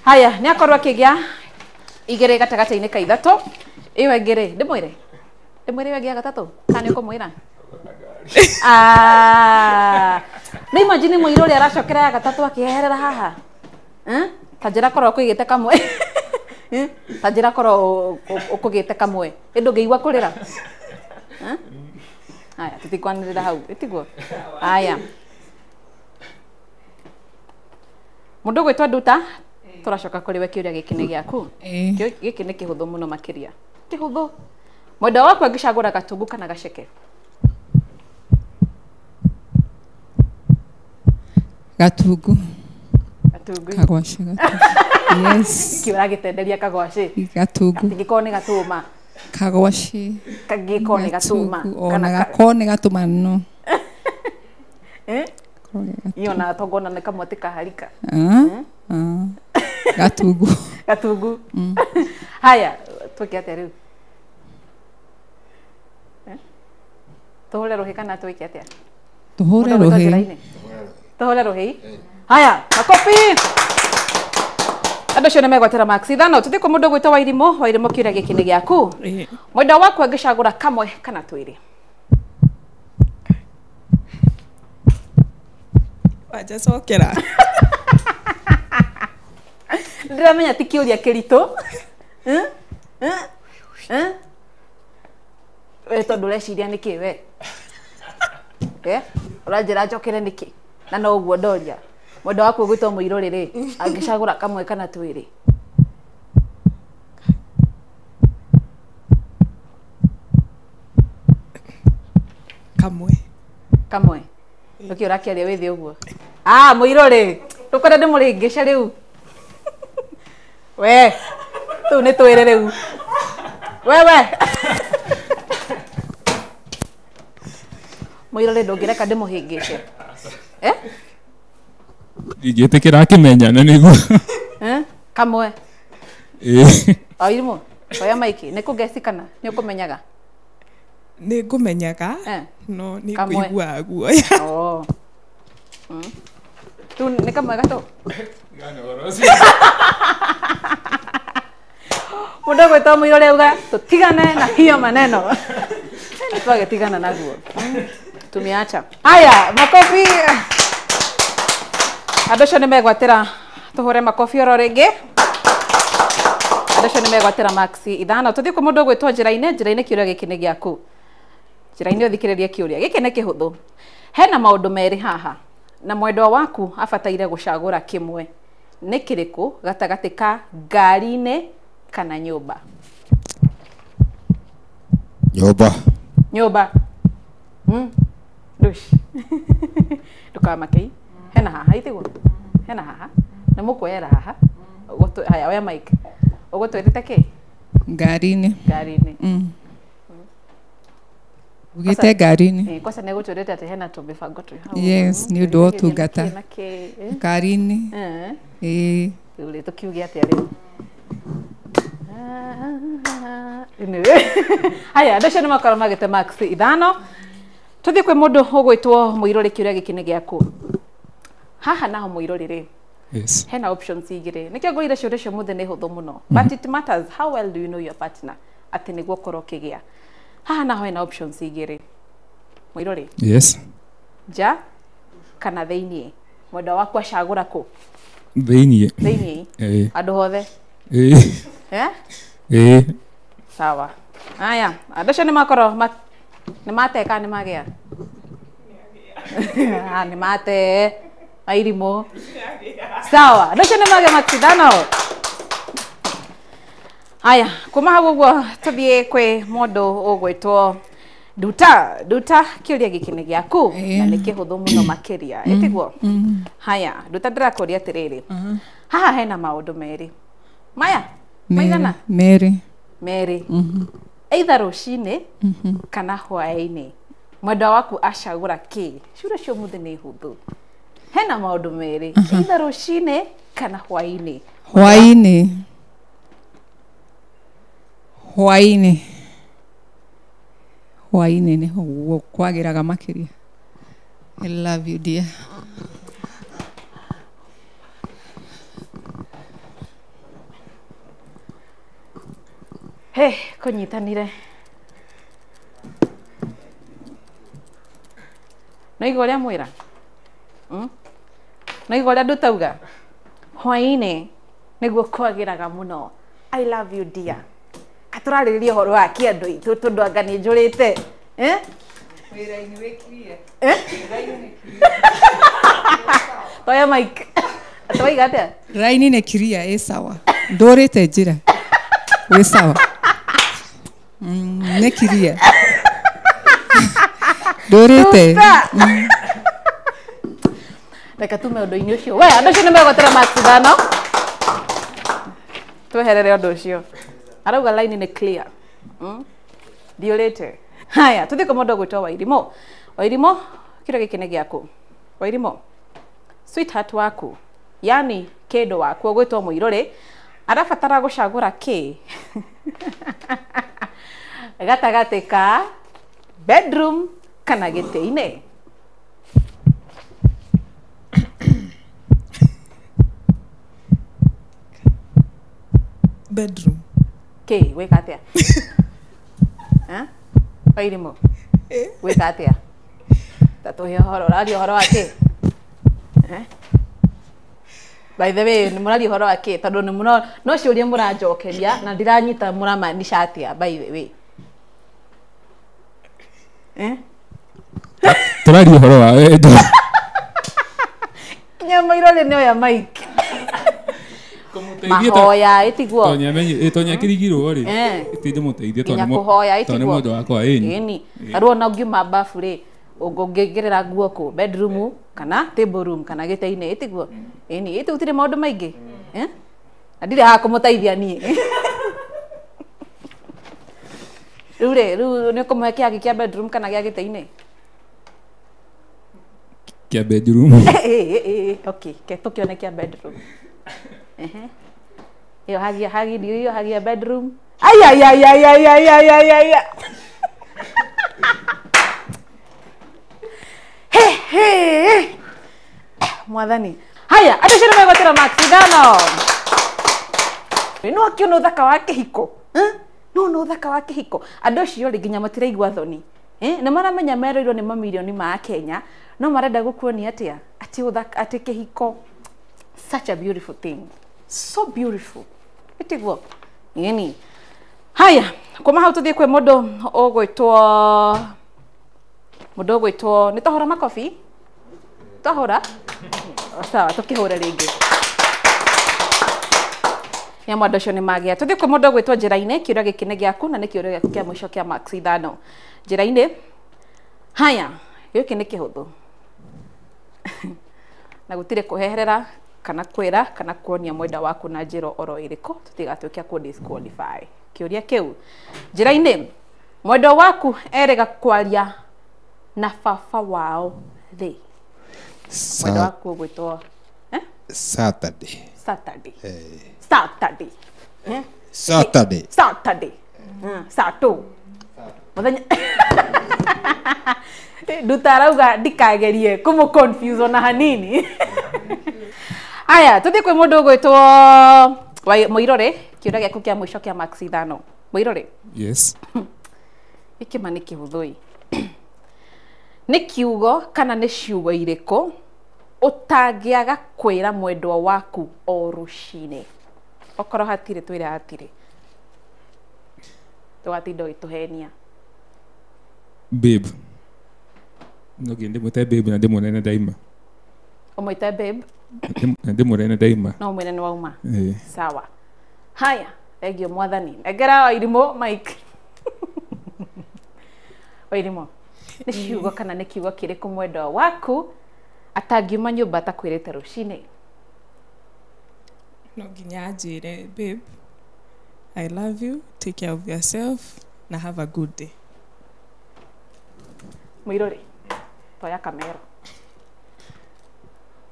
Haya, nĩ akorwo akĩgĩa 2 gatagatĩ-inĩ ka 3. Ĩyo ĩngĩ rĩ, ndĩmwĩre ĩyo ĩngĩ ya 3 kana nĩ ũkũmwĩra? Nĩ imagine mũirũ ũrĩa aracokera ya 3 akĩeherera haha. Ta njĩra korwo ũkũigĩte kamwe. Ta njĩra korwo ũkũgĩte kamwe. Ĩndũ ngĩigua kũrĩra. Haya, tutikwanĩrĩra hau, ĩtiguo. Haya. Mũndũ gwĩtwa Nduta, tũracoka kũrĩ we kĩũria gĩkĩ nĩ gĩaku. Gĩkĩ nĩ kĩhũthũ mũno makĩria. Kĩhũthũ. Mwenda waku angĩcagũra gatungu kana gaceke? Gatungu. Gatungu. Kagwacĩ gatungu. Yes. Kĩũra gĩtenderia kagwacĩ. Gatungu. Gatingĩkorwo nĩ gatũma. Kagwacĩ. Kangĩkorwo nĩ gatũma. Ona gakorwo nĩ gatũma no. Iyo na tongona nĩ kamwe tikaharika. Gatungu. Gatungu. Haya, twĩke atĩa rĩu? Tũhũre rũhĩ kana twĩke atĩa? Tũhũre rũhĩ. Tũhũre rũhĩ. Haya, makofi. Andũ acio nĩ megwatĩra max 5. Tũthiĩ kwa mũndũ gwĩtwo Wairimu. Wairimu kĩũria gĩkĩ nĩ gĩaku. Mwenda waku angĩcagũra kamwe kana twĩrĩ? Wanja cokera. Ndiramenya ti kĩũria kĩritũ. We tondũ ũreciria nĩkĩ we? Ũranjĩra njokere nĩkĩ? Na no ũguo ndoria. Mwenda waku ũgwĩtwo mũirũ rĩrĩ, angĩcagũra kamwe kana twĩrĩ? Kamwe. Kamwe. Nĩkĩ ũrakĩaria wĩ thĩ ũguo? Mũirũ rĩ, tũkwenda ndĩmũrĩngĩce rĩu. We, tũu nĩ twĩrĩ rĩu. Wewe. Mũirũ rĩ ndũngĩreka ndĩmũhĩngĩce. Ingĩtĩkĩra akĩmenya na nĩguo. Kamwe. Wairimu, oya maiki, nĩ kũgeci kana nĩ ũkũmenyaga? Nĩ ngũmenyaga, no nĩ ngũiguaga guoya. Tu nĩ kamwe gatũ? Mũndũ gwĩtwo mũirũ rĩu auga tũtigane na hiyo maneno. Nĩ twagĩtigana naguo. Tumeacha. Haya, makofi. Andũ acio nĩ megwatĩra, tũhũre makofi oro rĩngĩ. Andũ acio nĩ megwatĩra max 5. Tũthiĩ kwa mũndũ gwĩtwo Njĩra-inĩ kĩũria gĩkĩ nĩ gĩaku. Njĩra-inĩ ũthikĩrĩrie kĩũria gĩkĩ nĩ kĩhũthũ. Hena maũndũ merĩ haha na mwendwa waku abataire gũcagũra kĩmwe. Nĩ kĩrĩkũ gatagatĩ ka ngari-inĩ kana nyũmba? Nyũmba. Nyũmba. Ndush. Ndũkamakei. Hena haha ithiguo. Hena haha. Nĩ mũkuoyera haha. Haya, oya mic. Ũgũtwĩrĩte kĩ? Ngari-inĩ. Ngari-inĩ. Ugĩte ngari-inĩ. Kwanza nĩ gũtwĩrĩte atĩ hena tũmĩbango twĩ hau. Yes, nĩ ũndũ wa ũtungata. Ngari-inĩ. Rĩu rĩ tũkiuge atĩa rĩu? Haya, andũ acio nĩ makorwo magĩte max 5. Tũthiĩ kwĩ mũndũ ũgwĩtwo mũirũ rĩ kĩũria gĩkĩ nĩ gĩaku. haha naho muirori ri Yes. hena options igire nikio ngorire ciuria cio muthe ni huthu muno but it matters how well do you know your partner ati niguo korwo kigia haha naho hena options igire muirori Yes. ja kana theinie mwenda waku acagura ku theinie andu hothe sawa aya andu cio ni makorwo ni mateka ni magia ni mate airimo sawa andu cio ni magia matidano aya kuma hau guo tuthie kwi mundu ugwitwo Duta kiuria gikine giaku na ni kihuthu muno makiria itiguo haya Duta ndirakuria atiriri haha hena maundu meri maya maigana meri either rucini kana hwaini mwenda waku acagura ki ciuria cio muthe ni huthu hena maundu meri either rucini kana hwaini hwaini niho kwagiraga makiria. I love you dear. Hey, kunyitanire noigo uria mwira noigo uria ndutauga hwaini niguo kwagiraga muno. I love you dear. Katurariria horo wa kiandu itu tundwanga ni njurite wira-ini wikirie toya mike atwaiga atia raini ni kiria ĩ sawa ndũrĩte njĩra wĩ sawa nĩ kiria ndũrĩte reka tume ũndũ-inĩ ũcio we andũ acio nĩ megũtĩra macindano tweherere ũndũ ũcio arauga line nĩ clear ndiũrĩte haya tũthiĩ kwa mũndũ ũgwĩtwo Wairimo kĩrĩa gĩkĩ nĩ gĩaku Wairimo sweetheart waku yani kĩndũ waku ũgwĩtwo Mũirũrĩ arabatara gũcagũra kĩ gatagatĩ ka bedroom kana gĩtĩ-inĩ bedroom kĩ wĩka atĩa Wairimo wĩka atĩa tatũhe ũhoro ũraria ũhoro wa kĩ by the way nĩ mũraria ũhoro wa kĩ tondũ nĩ mũno no ciũria mũranjokeria na ndiranyita mũramaanisha atĩa by the way tũraria ũhoro wa wendo kinya Mũirũrĩ nĩ oya mike mahoya itiguo tonya kirigirwo ri itinde muteithie kuhoya itiguo tone mondo wakwa eni taruo na ngiuma bafu ri ungĩgerera nguo ku bedroom kana table room kana gĩtĩ-inĩ itiguo eni itu utire maundu maingi ndire ha kumuteithia nie riu nĩ kũmũhe kĩagi kĩa bedroom kana gĩa gĩtĩ-inĩ kĩa bedroom okay tukĩone kĩa bedroom yo hagia bedroom ay mwathani haya andũ acio nĩ megũtĩra macindano no akĩona ũthaka wa kĩhiko no ũthaka wa kĩhiko andũ acio rĩ nginya matiraigua thoni nĩ maramenya meroirwo nĩ mamirioni ma Kenya no marenda gũkuonia atĩa atĩ kĩhiko such a beautiful thing so beautiful itiguo yani haya kuma hau tuthie kwe mundu ugwitwo ni tahora makofi tahora sawa tukihura ringi ya mwandu cio ni magia tuthie kwe mundu ugwitwo njira-ini kiuria giki ni giaku na ni kiuria giaku kia mwisho kia max ithano njira-ini haya giki ni kihuthu na gutire kuheherera kana kwira kana kuonia mwenda waku na njiro oro iriko tutigatuikia ku disqualify kiuria kiu njira-ini mwenda waku erega kwaria na baba wao mwenda waku gwitwo Saturday Sato muthenya Duta arauga ndikagerie kumu confuse ona hanini Aya, tuthi kwi mundu gwitwo Muirore, kiuria giaku kia mwisho kia Max Ithano. Muirore. Yes. Ikima ni kihuthui. Ni kiugo kana ni ciugo iriku utangiaga kwira mwendwa waku o rucine. Okorwo hatire twire hatire. Tugatinda ugituhenia. Babe. No gende mwite babe na ndimo nene daima. Umwite babe? Na ndimo nene daima. No mwene ni wauma. Sawa. Haya, egio mwathani. Egera Wairimu Mike. Wairimu. Ni ciugo kana ni kiugo kiriku mwendwa waku atangiuma nyumba atakwirite rucine? No nginya anjire, babe, I love you, take care of yourself, na have a good day. Muirore, toya kamera.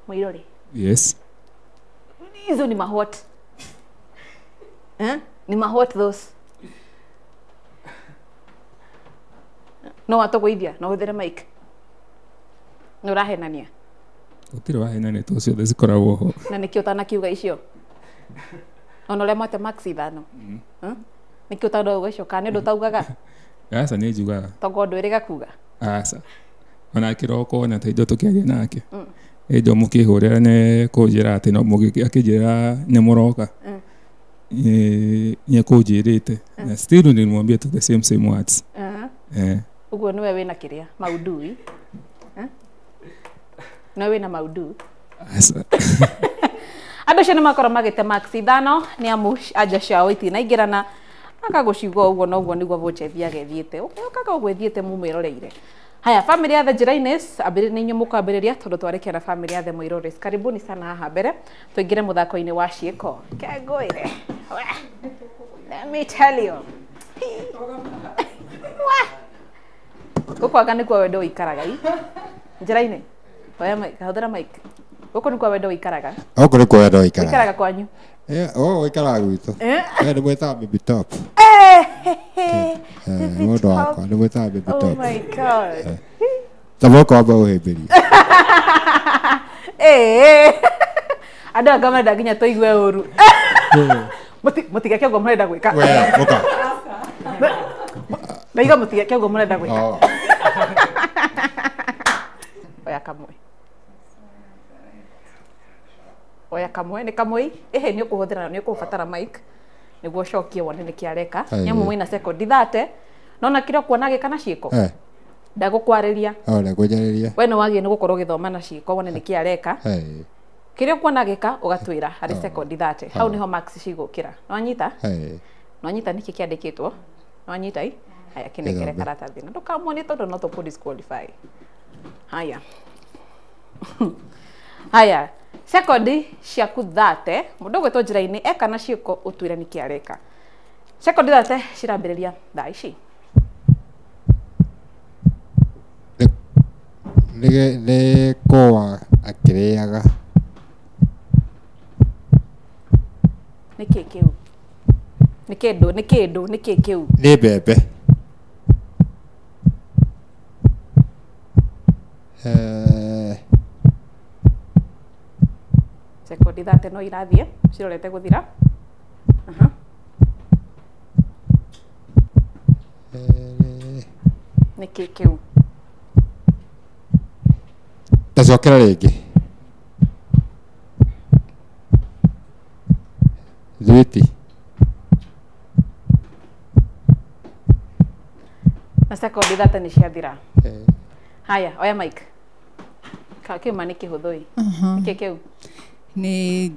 Muirore. Yes. Hizo ni mahot. Ni mahot those. No atogoithia, no huthere mic. No rahenania. Utire wahenania to ciothe cikoragwo ho. Na nikio utanakiuga icio. Ona uria mwate Max Ithano. Nikio utauga icio kana ndu taugaga. Asa ni njugaga. Togo ndwiriga kuga. Asa. Ona kiroko na taindo tukiaria nake. Ejo mukihurira ne kujira ati no mugikijira ne muroka. Nye kujirite. Na still ni mwambie to the same words. Uguo niwe wina kiria maudui. No wina maudu. Asa. Andu cio nimakora magite Max Ithano ni amu anja ciao itinaingirana akagucigwo uguo na uguo niguo Vochethia gethiite ukaga uguo ethiite mumwiroreire. Haya, family ya The Jiraines abiri ni nyumu kwambiriria tondu twareke na family ya The Muirores. Karibuni sana haha mbere tuingire muthako-ini wa ciiko kengwire. Let me tell you. Gukwanga nikuo wendo ikaraga i Njiraine. Oya mic, hauthera mic. Guku nikuo wendo ikaraga. Guku nikuo wendo ikaraga. Ikaraga kwanyu. Ikaraga gwitu. Ni mwita baby top. Mundu wakwa ni mwita baby top. Oh my god. Tabo kwa ba uheberi. Andu anga marenda nginya tuigue uru. Mutigeke uguo murenda gwika. We, muka. Naiga mutigeke uguo murenda gwika. Oya kamwe. Oya kamwe ni kamwe ehe ni ukuhuthira ni ukubatara mic niguo cokie wone ni kiareka nyamu mwina second 30 nona kiro kuona gikana ciiko ndagukwariria ndagukwariria we no wagie ni gukorwo githoma na ciiko wone ni kiareka kirio kuona gika ugatwira hari second 30 hau niho Max cigukira no anyita no anyita niki kiandikitwo no anyita i haya kinekere karatathi na ndukamwoni tondu no to disqualify. Haya. Haya. Sekondi ciaku 30 mundu gwetwo njira-ini eka na ciiko utwire ni kiareka. Sekondi 30 cirambiriria thaa ici. Ni kwa akiriaga. Niki kiu. Niki kiu. Ni bebe. Sekondi 30 no irathie cirorete guthira. Niki kiu. Tacokera ringi. Zwiti. Na sekondi 30 ni ciathira. Haya, oya mic. Kiuma ni kihuthui. Niki kiu. Ni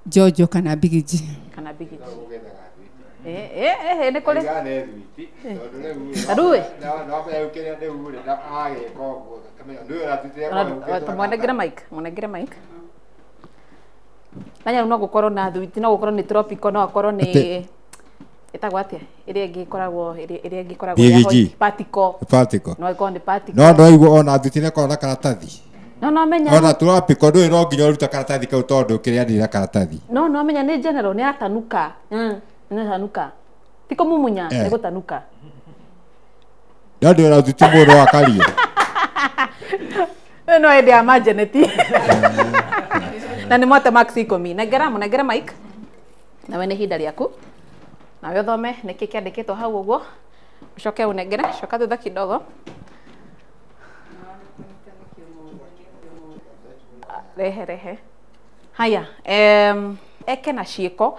Jojo kana Bigiji. Kana Bigiji. Ni kuri. Arue. No ukire ndi ure na age koguo. Ndio ratitire. Monegire mic. Nanya no gukorwo na thuiti no gukorwo ni tropical no gukorwo ni etagwo atia iria ingi koragwo ya particle no ikorwo ni particle no igwo ona thuiti ko na karatathi no menya ona tropical ndu no nginya uruta karatathi kau tondu kiria ndira karatathi no menya ni general ni atanuka ni atanuka tiko mumunya ni gutanuka ndio na thuiti mundu akario no ende amajeneti Na nĩ mote max 10. Negera mic. Nawe nĩ hinda rĩaku. Nawe ũthome nĩkĩ kĩandĩkĩtwo hau ũguo. Ucoke unegere, coka thutha kidogo. Rehe. Haya, eke na ciĩko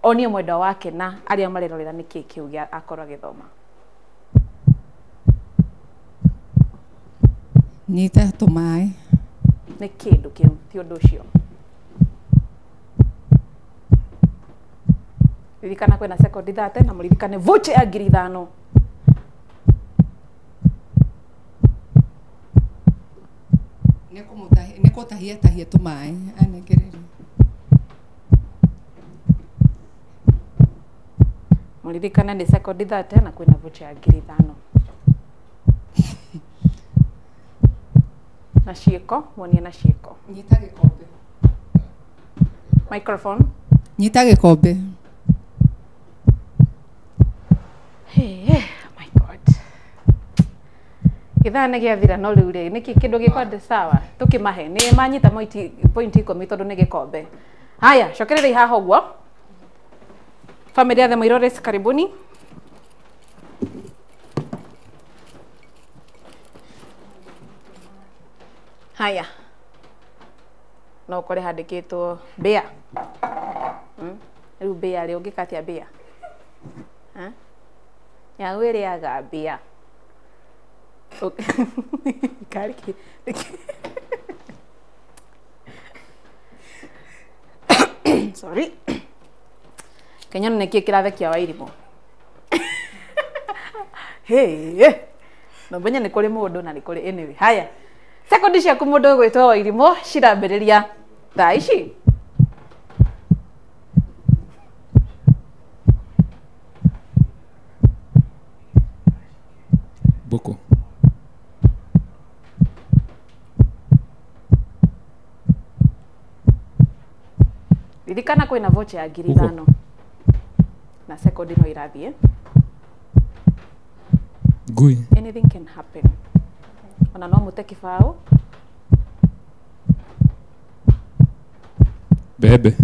onie mwenda wake na arĩa marerorera nĩkĩ kĩu gĩa akorwo agĩthoma. Nyita tũmaĩ. Nĩ kĩndũ kĩu ti ũndũ ũcio. Ririkana kwĩna sekondi 30 na mũririkane voucher ya 5,000. Tahia tũmaĩ anegerere. Mũririkane nĩ sekondi 30 na kwĩna voucher ya 5,000. Na ciĩko, muonie na ciĩko. Nyita gĩkombe. Microphone. Nyita gĩkombe. Hey, my God. Gĩthane gĩathira no rĩu rĩ nĩkĩ kĩndũ gĩkwande sawa tũkĩmahe nĩ manyita point 10 tondũ nĩ gĩkombe. Haya, cokerera haha ũguo. Family ya The Moirores, karibuni. Haya. No kore handĩkĩtwo bea. Rĩu bea rĩ ũngĩkatia bea. Ya wĩrĩaga bea. Kariki. Sorry. Kenya nĩkĩ kĩrathekia Wairimũ. Hey. No benya nĩ kũrĩ mũndũ na nĩ kũrĩ anyway. Haya. Sekondi ciaku mũndũ gwĩtwo Wairimũ cirambĩrĩria thaa ici. Boko. Ririkana kwĩna voucher ya 5,000. Na sekondi no irathiĩ. Ngui. Anything can happen. Ona no mũte kĩbaũ. Bebe.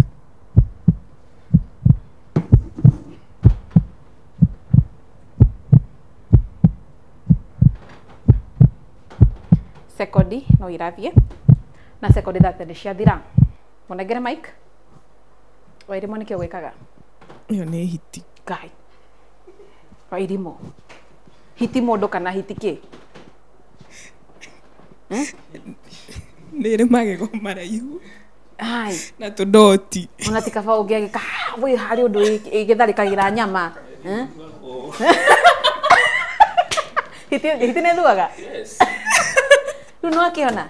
Sekondi no irathiĩ. Na sekondi 30 nĩciathira. Mũnengere mic. Wairimũ nĩkĩ gwĩkaga? Iyo nĩ hiti. Ngai. Wairimũ. Hiti mũndũ kana hiti kĩ? Nĩrĩ magego maraihu. Ai. Na tũndoti. Ona tikaba ũngĩagĩka wĩ harĩ ũndũ igĩtharĩkagĩra nyama. Hiti nĩ thuaga? Yes. Rĩu no akĩona?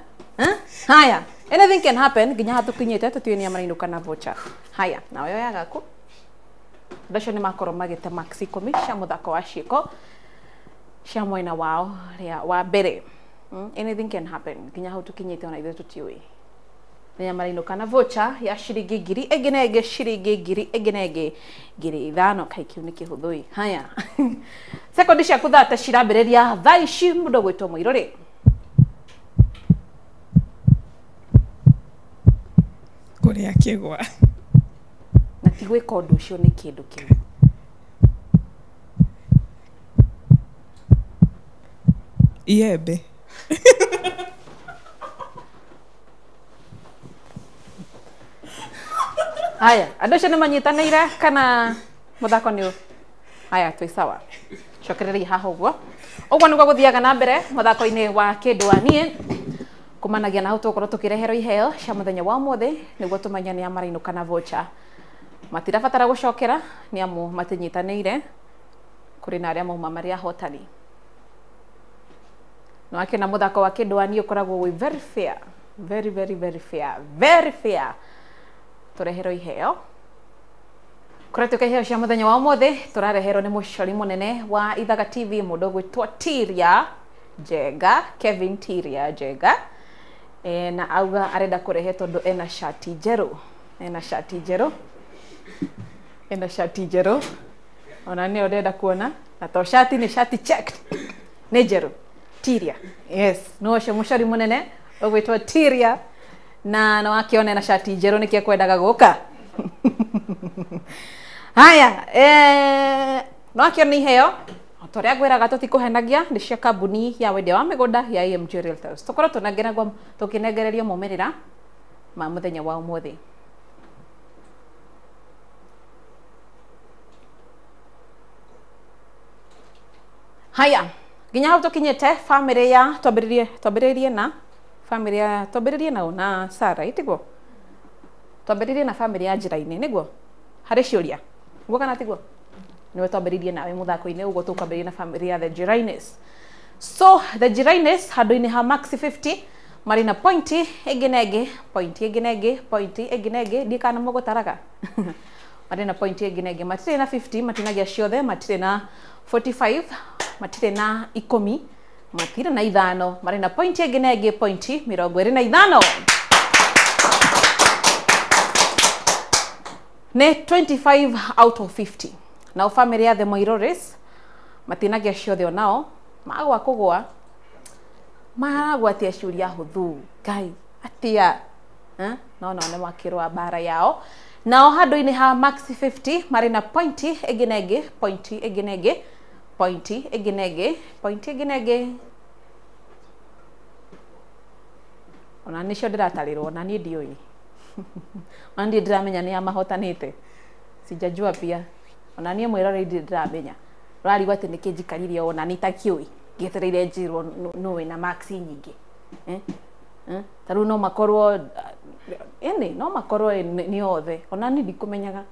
Haya. Anything can happen. Nginya hatukinyĩte tũtuĩnia marainũka na voucher. Haya. Nawe oya gaku. Andũ acio nĩ makorwo magĩte max 10 cia mũthako wa ciĩko cia mwena wao wa mbere. Anything can happen. Nginya hau tukinyĩte ona ithuĩ tũtiũĩ. Nĩ marainũka na voucher ya ciringi 1,000, ĩngĩ na ĩngĩ ciringi 1,000, ĩngĩ na ĩngĩ 5,000. Kai kiu nĩ kĩhũthũ. Haya. Sekondi ciaku 30 cirambĩrĩria thaa ici mũndũ gwĩtwo Mũirũrĩ. Kũrĩa kĩgwa. Na ti gwĩka ũndũ ũcio nĩ kĩndũ kĩu. Iembe. Haya, andũ acio nĩ manyitanĩire kana mũthako nĩ haya twĩ sawa. Cokereria haha ũguo. Ũguo nĩguo gũthiaga na mbere mũthako-inĩ wa kĩndũanie. Kumanagia na hau tũkorwo tũkĩreherwo iheo cia mũthenya wa ũmũthĩ nĩguo tũmenye nĩ amarainũka na voucher. Matirabatara gũcokera nĩ amu matinyitanĩire kũrĩ na arĩa mauma marĩ ahotani. No akĩona mũthako wa kĩndũanie ũkoragwo wĩ very fair. Very, very, very fair. Very fair. Tũreherwo iheo. Kũratuĩka iheo cia mũthenya wa ũmũthĩ tũrareherwo nĩ mũcori mũnene wa Ithaga TV mũndũ gwĩtwo Tiria Njenga, Kevin Tiria Njenga. Na auga arenda kũrehe tondũ ena shati njerũ. Ena shati njerũ. Ena shati njerũ. Ona nĩ ũrenda kuona. Na to shati nĩ shati checked. Nĩ njerũ. Tiria. Yes. No ũcio mũcori mũnene ũgwĩtwo Tiria na no akione na shati njeru nikie kwendaga guka haya no akione iheo toria gwiraga tutikuhenagia ni cia kambuni ya wendia wa migunda ya AMG Realtors tukoro tunengeragwo tukinegereria mumirira ma muthenya wa umuthi. Haya, ginya hau tukinyete family ya twambiririe na family ya twambiririe na Sarah itiguo twambiririe na family ya njira-ini niguo hari ciuria nguo kana tiguo niwe twambiririe nawe muthako-ini uguo tukambiririe na family ya the Jirainis. So the Jirainis handu-ini ha max 50 mari na pointi eginege ndikana mugutaraga mari na pointi eginege matire na 50 matinagia ciothe matire na 45 matire na 10 matire na 5 mari na pointi eginege pointi 25 ne 25 out of 50. Now family ya the Moiroris matinagia ciothe onao magwa kugwa maragwatia ciuria huthu Ngai atia no ne makirwa bara yao nao handu-ini ha max 50 mari na pointi eginege ona nicio ndiratarirwo na ni ndioi ona ndi ndiramenya ni amahotanite sijajua pia ona nie mwirore ndiramenya rari gwate nikinjikaririe ona nitakioi getereire njirwo no na max nyingi taru no makorwo no makorwo ni othe ona ni ndikumenyaga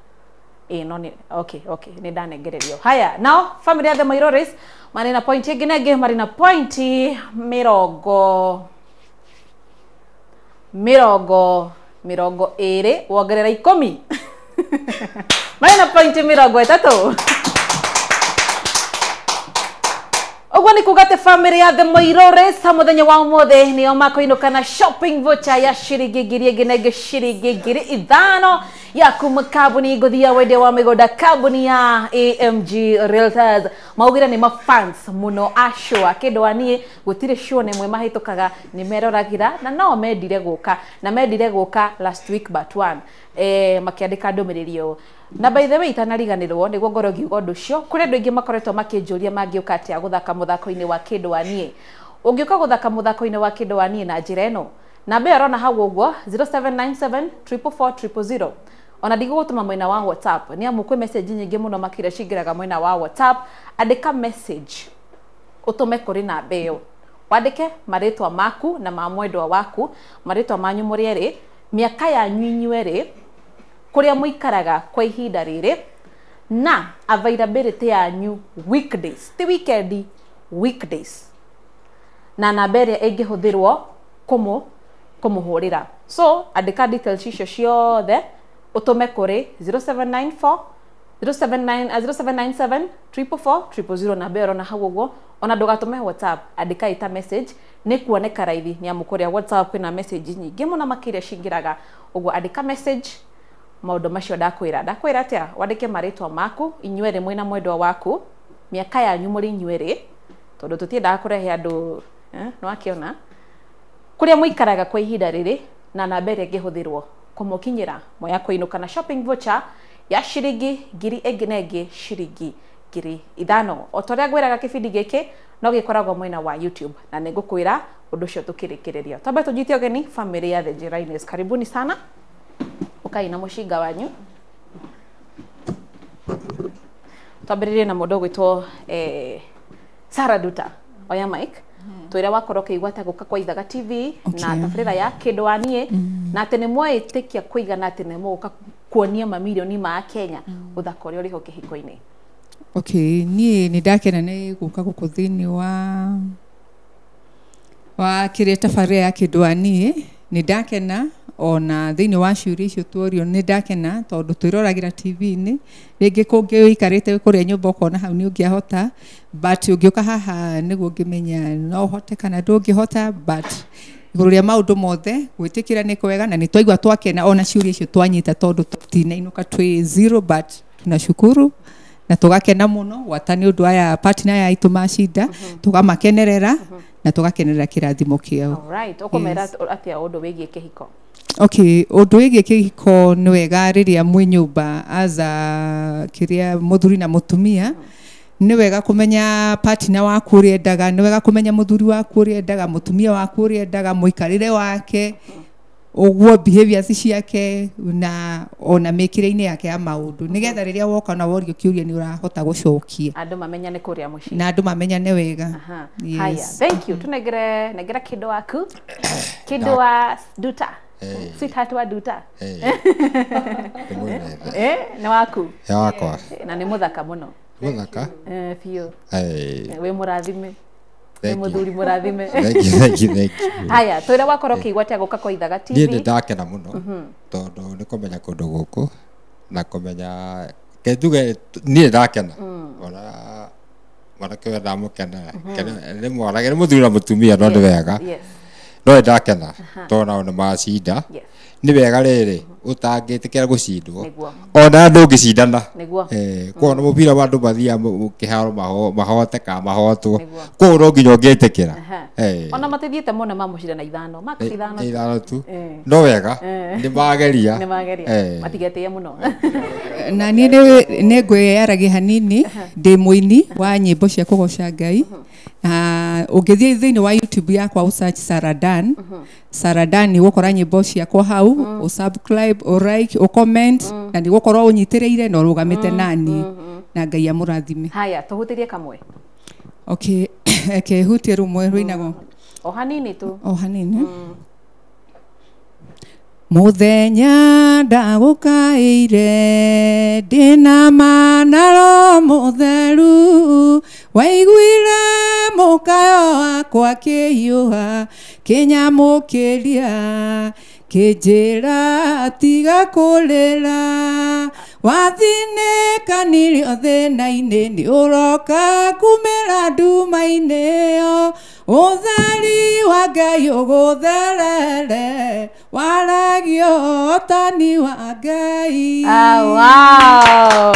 no ni okay ni ndanegererio. Haya now family ya the Moiroris mari na point eginege mari na point mirongo iri wongerera 10 mari na point 30 ogwa ni kugate family ya the Moiroris muthenya wa umuthi nio makoinuka na shopping voucher ya ciringi ngiri eginege ciringi ngiri 5 ya kuma kambuni nguthia wendia wa migunda kambuni ya AMG Realtors maugira ni mafans muno ashwa kindu anie gutire show nemwe mahitukaga ni meroragira na no mendire guka last week but one makiandika ndumiririo na by the way itanariganirwo niguo ngoro ngiuga undu cio kuri andu ingi makoretwo makinjuria mangiuka atia guthaka muthako-ini wa kindu anie ungiuka guthaka muthako-ini wa kindu anie na njira eno namba iyo rona hau uguo 0797 444 ona ndigugutuma mwena wa WhatsApp ni amu kwi message nyingi muno makire cingiraga mwena wa WhatsApp andika message utume kuri namba iyo wandike maritwa maku na ma mwendwa waku maritwa manyu muri eri miaka yanyu inyueri kuria muikaraga kwa ihinda riri na availability yanyu weekdays ti weekend weekdays na namba iria ingihuthirwo kumuhurira so andika details icio ciothe utume kuri 0797 444 000 namba iyo na hau uguo ona ndugatume WhatsApp andika ita message ni kuoneka raithi ni amu kuria WhatsApp kwina message nyingi muno makiria cingiraga uguo andika message maundu macio ndakwira atia wandike maritwa maku inyuere mwina mwendwa waku miaka yanyu muri inyuere tondu tutiendaga kurehe andu no akiona kuria muikaraga kwa ihinda riri na namba iria ingihuthirwo kumukinyira moya kuinuka na shopping voucher ya ciringi ngiri eginege ciringi ngiri 5 otoria gwiraga kibindi giki no gikoragwo mwena wa YouTube na nigukwira undu cio tukirikiriria tambe tujite ogeni family ya the Jirainis karibuni sana ukai na mushinga wanyu twambiririe na mundu gwitwo Sarah Duta oya Mike twira wakoroke igwata guka kwa Ithaga TV na tabarira ya kindu anie na atene mwetikia kuigana atene muka kuonia mamilioni ma Kenya uthaka uria uriho kihiko-ini. Okay, ni ndakena ni guka guku thini wa kiria tabarira ya kindu anie ni ndakena ona thini wa ciuria icio tuorio ni ndakena tondu twiroragira TV-ini ringi kungi ikarite kuria nyumba ukona hau ni ungiahota but ungiuka haha niguo ngimenya no hote kana ndungihota but iguru ria maundu mothe gwitikira ni kwega na ni twaigua twakena ona ciuria icio twanyita tondu tutinainuka twi zero but tunashukuru na tugakena muno watani undu aya partner ya itu macinda tugamakenerera na tugakenerera kirathimo kiao. All right, ukomera atia undu wigie kihiko. Okay, undu wigi kihiko ni wega riria mwi nyumba aza kiria muthuri na mutumia ni wega kumenya partner waku uri endaga, ni wega kumenya muthuri waku uri endaga, mutumia waku uri endaga, muikarire wake uguo behaviors ciake na ona mikire-ini yake ya maundu nigetha riria woka na worio kiuria ni urahota gucokia andu mamenyane kuria mucii na andu mamenyane wega. Haya, thank you. Tunegera kido waku kido wa Duta. Sweetheart wa Duta. Ni waku? Ya wakwa. Na ni muthaka muno. Muthaka? Fiyo. We murathime. We muthuri murathime. Thank you. Haya, twira wakorwo kiigwatia guka kwa Ithaga TV. Ni ndakena muno tondu ni kumenya kundu guku na kumenya ketuge ni ndakena ona kwa ndamukena ni mwarage ni muthuri na mutumia no ni wega no ndakena tona ona macinda ni wega riri utangitikira gucindwo ona andu ngicindana kuona mubira wa andu mathia kiharo mahote ka mahotwo ku no nginya ngitikira ona matithiete muno mamucindana ithano max ithano tu no wega ni mageria matigetie muno na ni ngwiyaragia hanini ndi muini wa nyimbo cia kugoca Ngai. Ungithie thiini wa YouTube yakwa usearch Saradan. Saradan ni gukora nyimbo ciakwa hau, u subscribe, u like, u comment na ni gukora unyitireire na urugamite nani na Ngai amurathime. Haya, tuhutirie kamwe. Okay, hutie rumwe ruinago. O hanini tu. O hanini. Muthenya ndagukaire ndina manaro mutheru waiguire mukayo wakwa kihiuha kinyamukiria kinjira tiga kulira wathinekanire thina-ini ni uroka kumira nduma-ini yo uthari wa Ngai ugutherere waragio tani wa Ngai. Wow.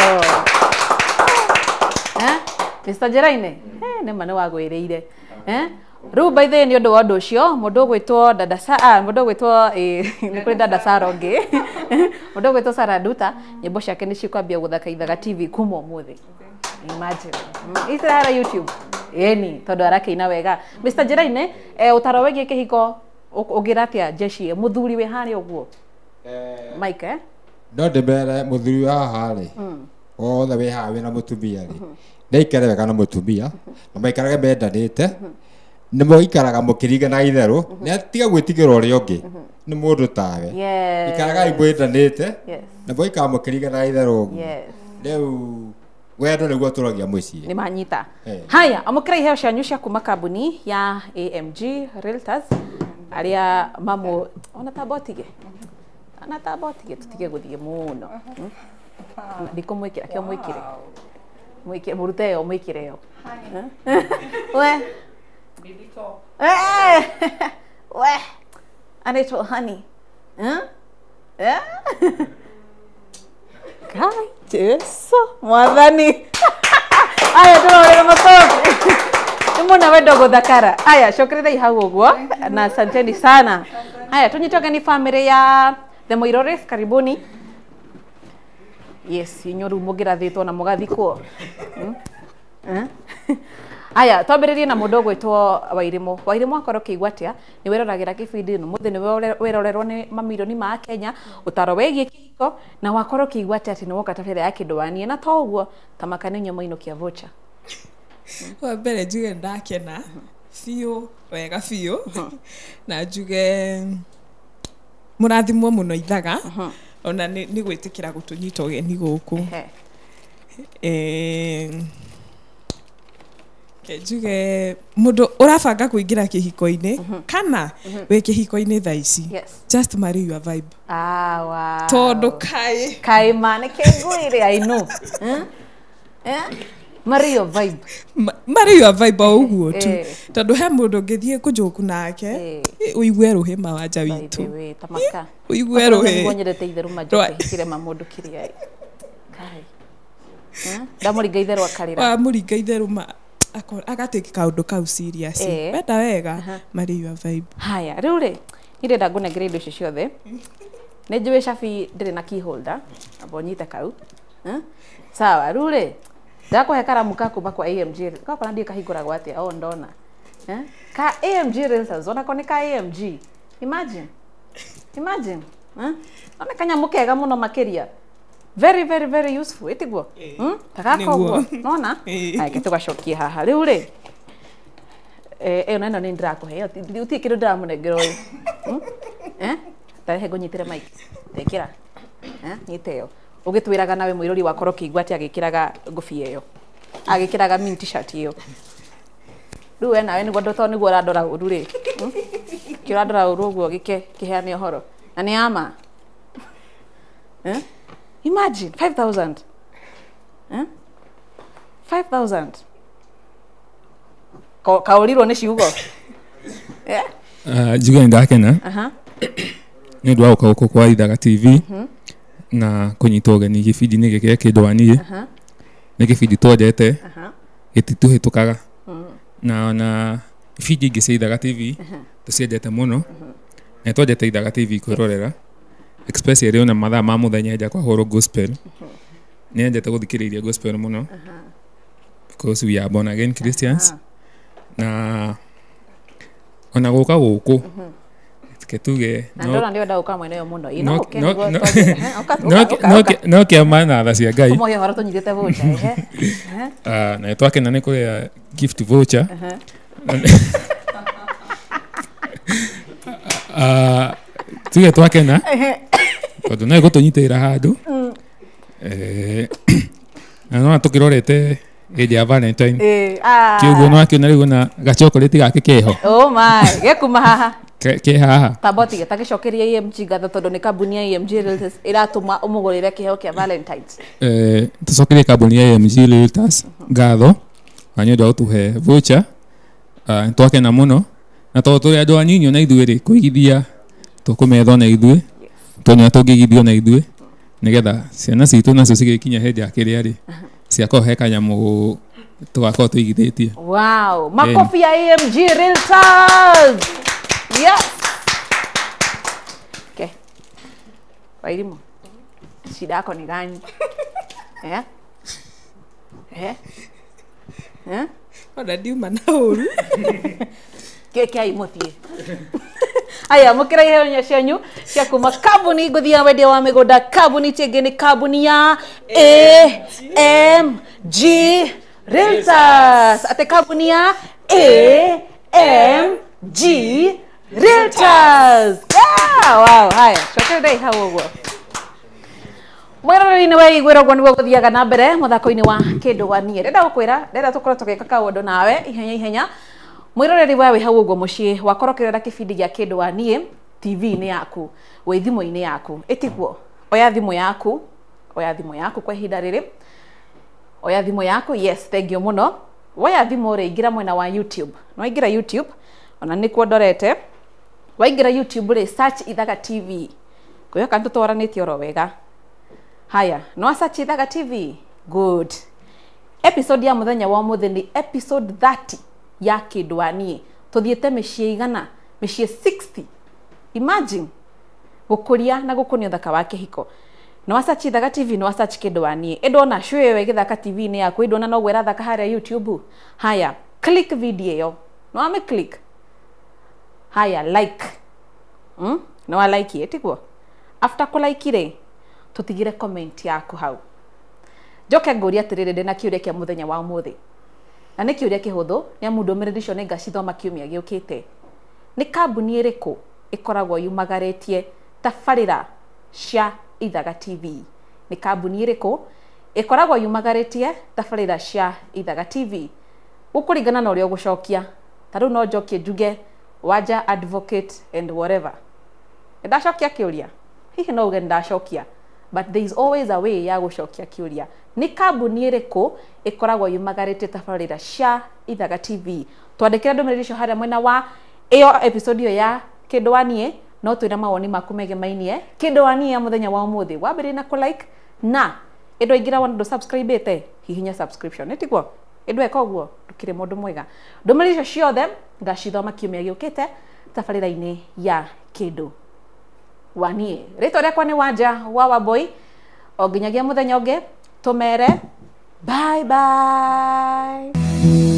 Mr. Jeraine ni mane wagwiriire riu by the way ni undu wa undu ucio mundu gwitwo mundu gwitwo ni kuri dada Saronge mundu gwitwo Sara Duta nyimbo ciake ni cikwambia guthaka Ithaga TV kuma umuthi. Imagine isara YouTube ni tondu arakeina wega. Mr. Jeraine utaro wegie kihiko ugiratia jeshi muthuri we hari uguo Mike no ndemere muthuri wa hari othe we hawe na mutumia ri ndaikare wega na mutumia na maikarage mendanite ni muikaraga mukirigana itheru ni atiga gwitigira uria ungi ni mundu tawe ikaraga imwendanite na muikara mukirigana itheru uguo riu wendo niguo turagia mucii ni manyita. Haya, amukira iheo cianyu cia kuma kambuni ya AMG Realtors aria mamu ona tabotige tutige guthie muno ndiko mwikira kio mwikire murute yo mwikire yo we bibito we anaitwa honey Kai Jesu mwathani aya turorera makofi nimuna wendo guthakara. Aya cokerera ihau uguo na asanteni sana. Haya tunyitoke ni family ya The Moirores, karibuni. Yes, inyoru mugirathitwo na mugathikwo. Aya twambiririe na mundu gwitwo Wairimu akorwo kiigwatia ni weroragira kibindi no muthi ni werorerwo ni mamilioni ma Kenya utaro wegie kihiko na wakorwo kiigwatia ati ni woka tabere ya kindowanie na to uguo tamakane nyomo inokia vocha. Wa mbere njuge ndakena biũ wega biũ na njuge mũrathimwo mũno Ithaga ona nĩ gwĩtĩkĩra gũtũnyita ũgeni gũkũ njuge mũndũ ũrabanga kũingĩra kĩhiko-inĩ kana wĩ kĩhiko-inĩ thaa ici just marry your vibe. Wow. Tondũ kai mane kĩngũire I know marry your vibe o ũguo tu tondũ he mũndũ ũngĩthiĩ kũnjũku nake ũigue rũhĩ mawanja witũ ũigue rũhĩ nyendete itherũ manjũkire mamũndũ kĩrĩa kai ndamũringa itherũ akarĩra wamũringa itherũ agatĩki kaũndũ kau serious wenda wega marry your vibe. Haya rĩu rĩ Irenda ngunengere indo icio ciothe. Nĩ njũĩ cabi ndĩrĩ na key holder, amba ũnyite kau. Sawa, rĩu rĩ, ndakũhe karamu ka kuma kwa AMG. Gakora ndiĩ kahingũragwo atĩa, o ndona. Ka AMG Realtors, onako nĩ ka AMG. Imagine. Ona kanyamũ kega mũno makĩria. Very, very, very useful. Ĩtiguo? Tagaka ũguo. Nona? Ake tũgacokie haha. Rĩu rĩ, ĩyo neno nĩ ndĩrakũhe. Uti kĩndũ ndĩramũnengera ũyũ. Tarehe ngũnyitĩre mic. Tekĩra. Nyita ĩyo. Ũgĩtwĩraga nawe mũirũri wakorwo kĩigua atĩ agĩkĩraga ngũbia ĩyo. Agĩkĩraga mini t-shirt ĩyo. Rĩu we nawe nĩguo nĩguo ũrandora ũru rĩ. Kĩrandora ũru ũguo gĩkĩheane ũhoro. Na nĩ ama. Imagine 5,000. 5,000. Kaurirwo nĩ ciugo. Njuga ndakena. Nĩ ũndũ wa gũka gũkũ kwa Ithaga TV na kũnyita ũgeni gĩbindi-inĩ gĩkĩ kĩndũ waniĩ. Nĩ gĩbindi twendete gĩtitũhĩtũkaga. Na ona ibindi ingĩ cia Ithaga TV tũciendete mũno. Na twendete Ithaga TV kwĩrorera. Especially ona mathaa ma mũthenya nja kwa horo gospel. Nĩ endete gũthikĩrĩria gospel mũno. Because we are born again Christians. Na ona gũka gũkũ ketuge ndona ndio ndauka mwene yo muno no kĩama na tha cia Ngai moyo horo tunyitĩte voucher na twakena nĩ kũrĩa gift voucher tuge twakena tondũ no gũtũnyitĩra handũ na no tũkĩrorete hĩndĩ ya Valentine kĩuguo no akĩona rĩu na gachocolate gake keho oh my gekuma haha ke haha taboti getagicokeria AMG gatho tondu ni kambuni ya AMG Realtors iratuma umugurire kiheo kia Valentines tucokerie kambuni ya AMG Realtors gatho na nĩ ũndũ wa gũtũhe voucher twakena mũno na tondũ tũrĩ andũ anyinyi na ithuĩ rĩ kũigithia tũkũmetho na ithuĩ tũnyua tũngĩgithio na ithuĩ nĩgetha ciana citũ nacio cigĩkinya hĩndĩ ya kĩrĩa rĩ ciakorwo he kanyamũ tũgakorwo tũigithĩtie. Wow, makofi ya AMG Realtors. Yes. Okay. Wairimu. Shida yako ni gani? Ona ndiuma na ũru. Keke aimuthie. Aya mukira ihenya cianyu cia kuma kambuni nguthia wendia wa migunda kambuni tingi ni kambuni ya AMG Realtors. Ate kambuni ya AMG Realtors. Wow, haya cokere hau ũguo mwĩroreri-inĩ weiguĩra ũguo nĩguo gũthiaga na mbere mũthako-inĩ wa kĩndũ waniĩ. Ndĩrenda gũkwĩra ndĩrenda tũkorwo tũgĩka kaũndũ nawe ihenya mwĩroreri we wĩ hau ũguo mũciĩ wakorwo ũkĩrora kĩbindi gĩa kĩndũ waniĩ TV-inĩ yaku wĩ thimũ-inĩ yaku ĩtiguo oya thimũ yaku kwa ihinda rĩrĩ oya thimũ yaku yes thengiũ mũno woya thimũ rĩ ingĩra mwena wa YouTube no ingĩra YouTube ona nĩkuo ndorete waingĩra YouTube rĩ search Ithaga TV kwĩhoka nĩtũtwaranĩtie oro wega haya no search Ithaga TV good episode ya mũthenya wa mũthĩ nĩ episode 30 ya kĩndũ waniĩ tũthiĩte mĩciĩ igana mĩciĩ 60 imagine gũkũria na gũkũnia ũthaka wa kĩhiko no search Ithaga TV no search kĩndũ waniĩ ĩndona show ĩyo ĩgĩthaka TV-inĩ yaku ĩndona no gwĩra thaka harĩa YouTube haya click video ĩyo no ame click haya like no like ĩtiguo after kũ-like rĩ tutigire comment yaku hau njoke ngũria atĩrĩrĩ ndĩna kĩũria kĩa mũthenya wa ũmũthĩ na nĩ kĩũria kĩhũthũ nĩ amu ndũmĩrĩri icio nĩ ngacithoma kiumia gĩũkĩte nĩ kambuni ĩrĩkũ ĩkoragwo yumagarĩtie tabarĩra cia Ithaga TV nĩ kambuni ĩrĩkũ ĩkoragwo yumagarĩtie tabarĩra cia Ithaga TV ũkũringana na ũrĩa ũgũcokia ta rĩu no njokie njuge Wanja Advocate and whatever ndacokia kĩũria hihi no uge ndacokia but there is always a way ya gũcokia kĩũria nĩ kambuni ĩrĩkũ ĩkoragwo yumagarĩtie tabarĩra cia Ithaga TV twandĩkĩra ndũmĩrĩri icio harĩa mwena wa ĩyo episode ĩyo ya kĩndũ waniĩ no twĩre mawoni maku megemainie kĩndũ waniĩ ya mũthenya wa ũmũthĩ wambĩrĩria na kũ-like na ĩndũ aingĩra wona ndũ-subscribe-ĩte hihinya subscription ĩtiguo ĩndũ eka ũguo ndũkĩrĩ mũndũ mwega ndũmĩrĩri icio ciothe ngacithoma kiumia gĩũkĩte tabarĩra-inĩ ya Kĩndũ Wanie. Rĩtwa rĩakwa nĩ Wanja wa Wambui. O nginyagia mũthenya ũngĩ tũmere bye bye.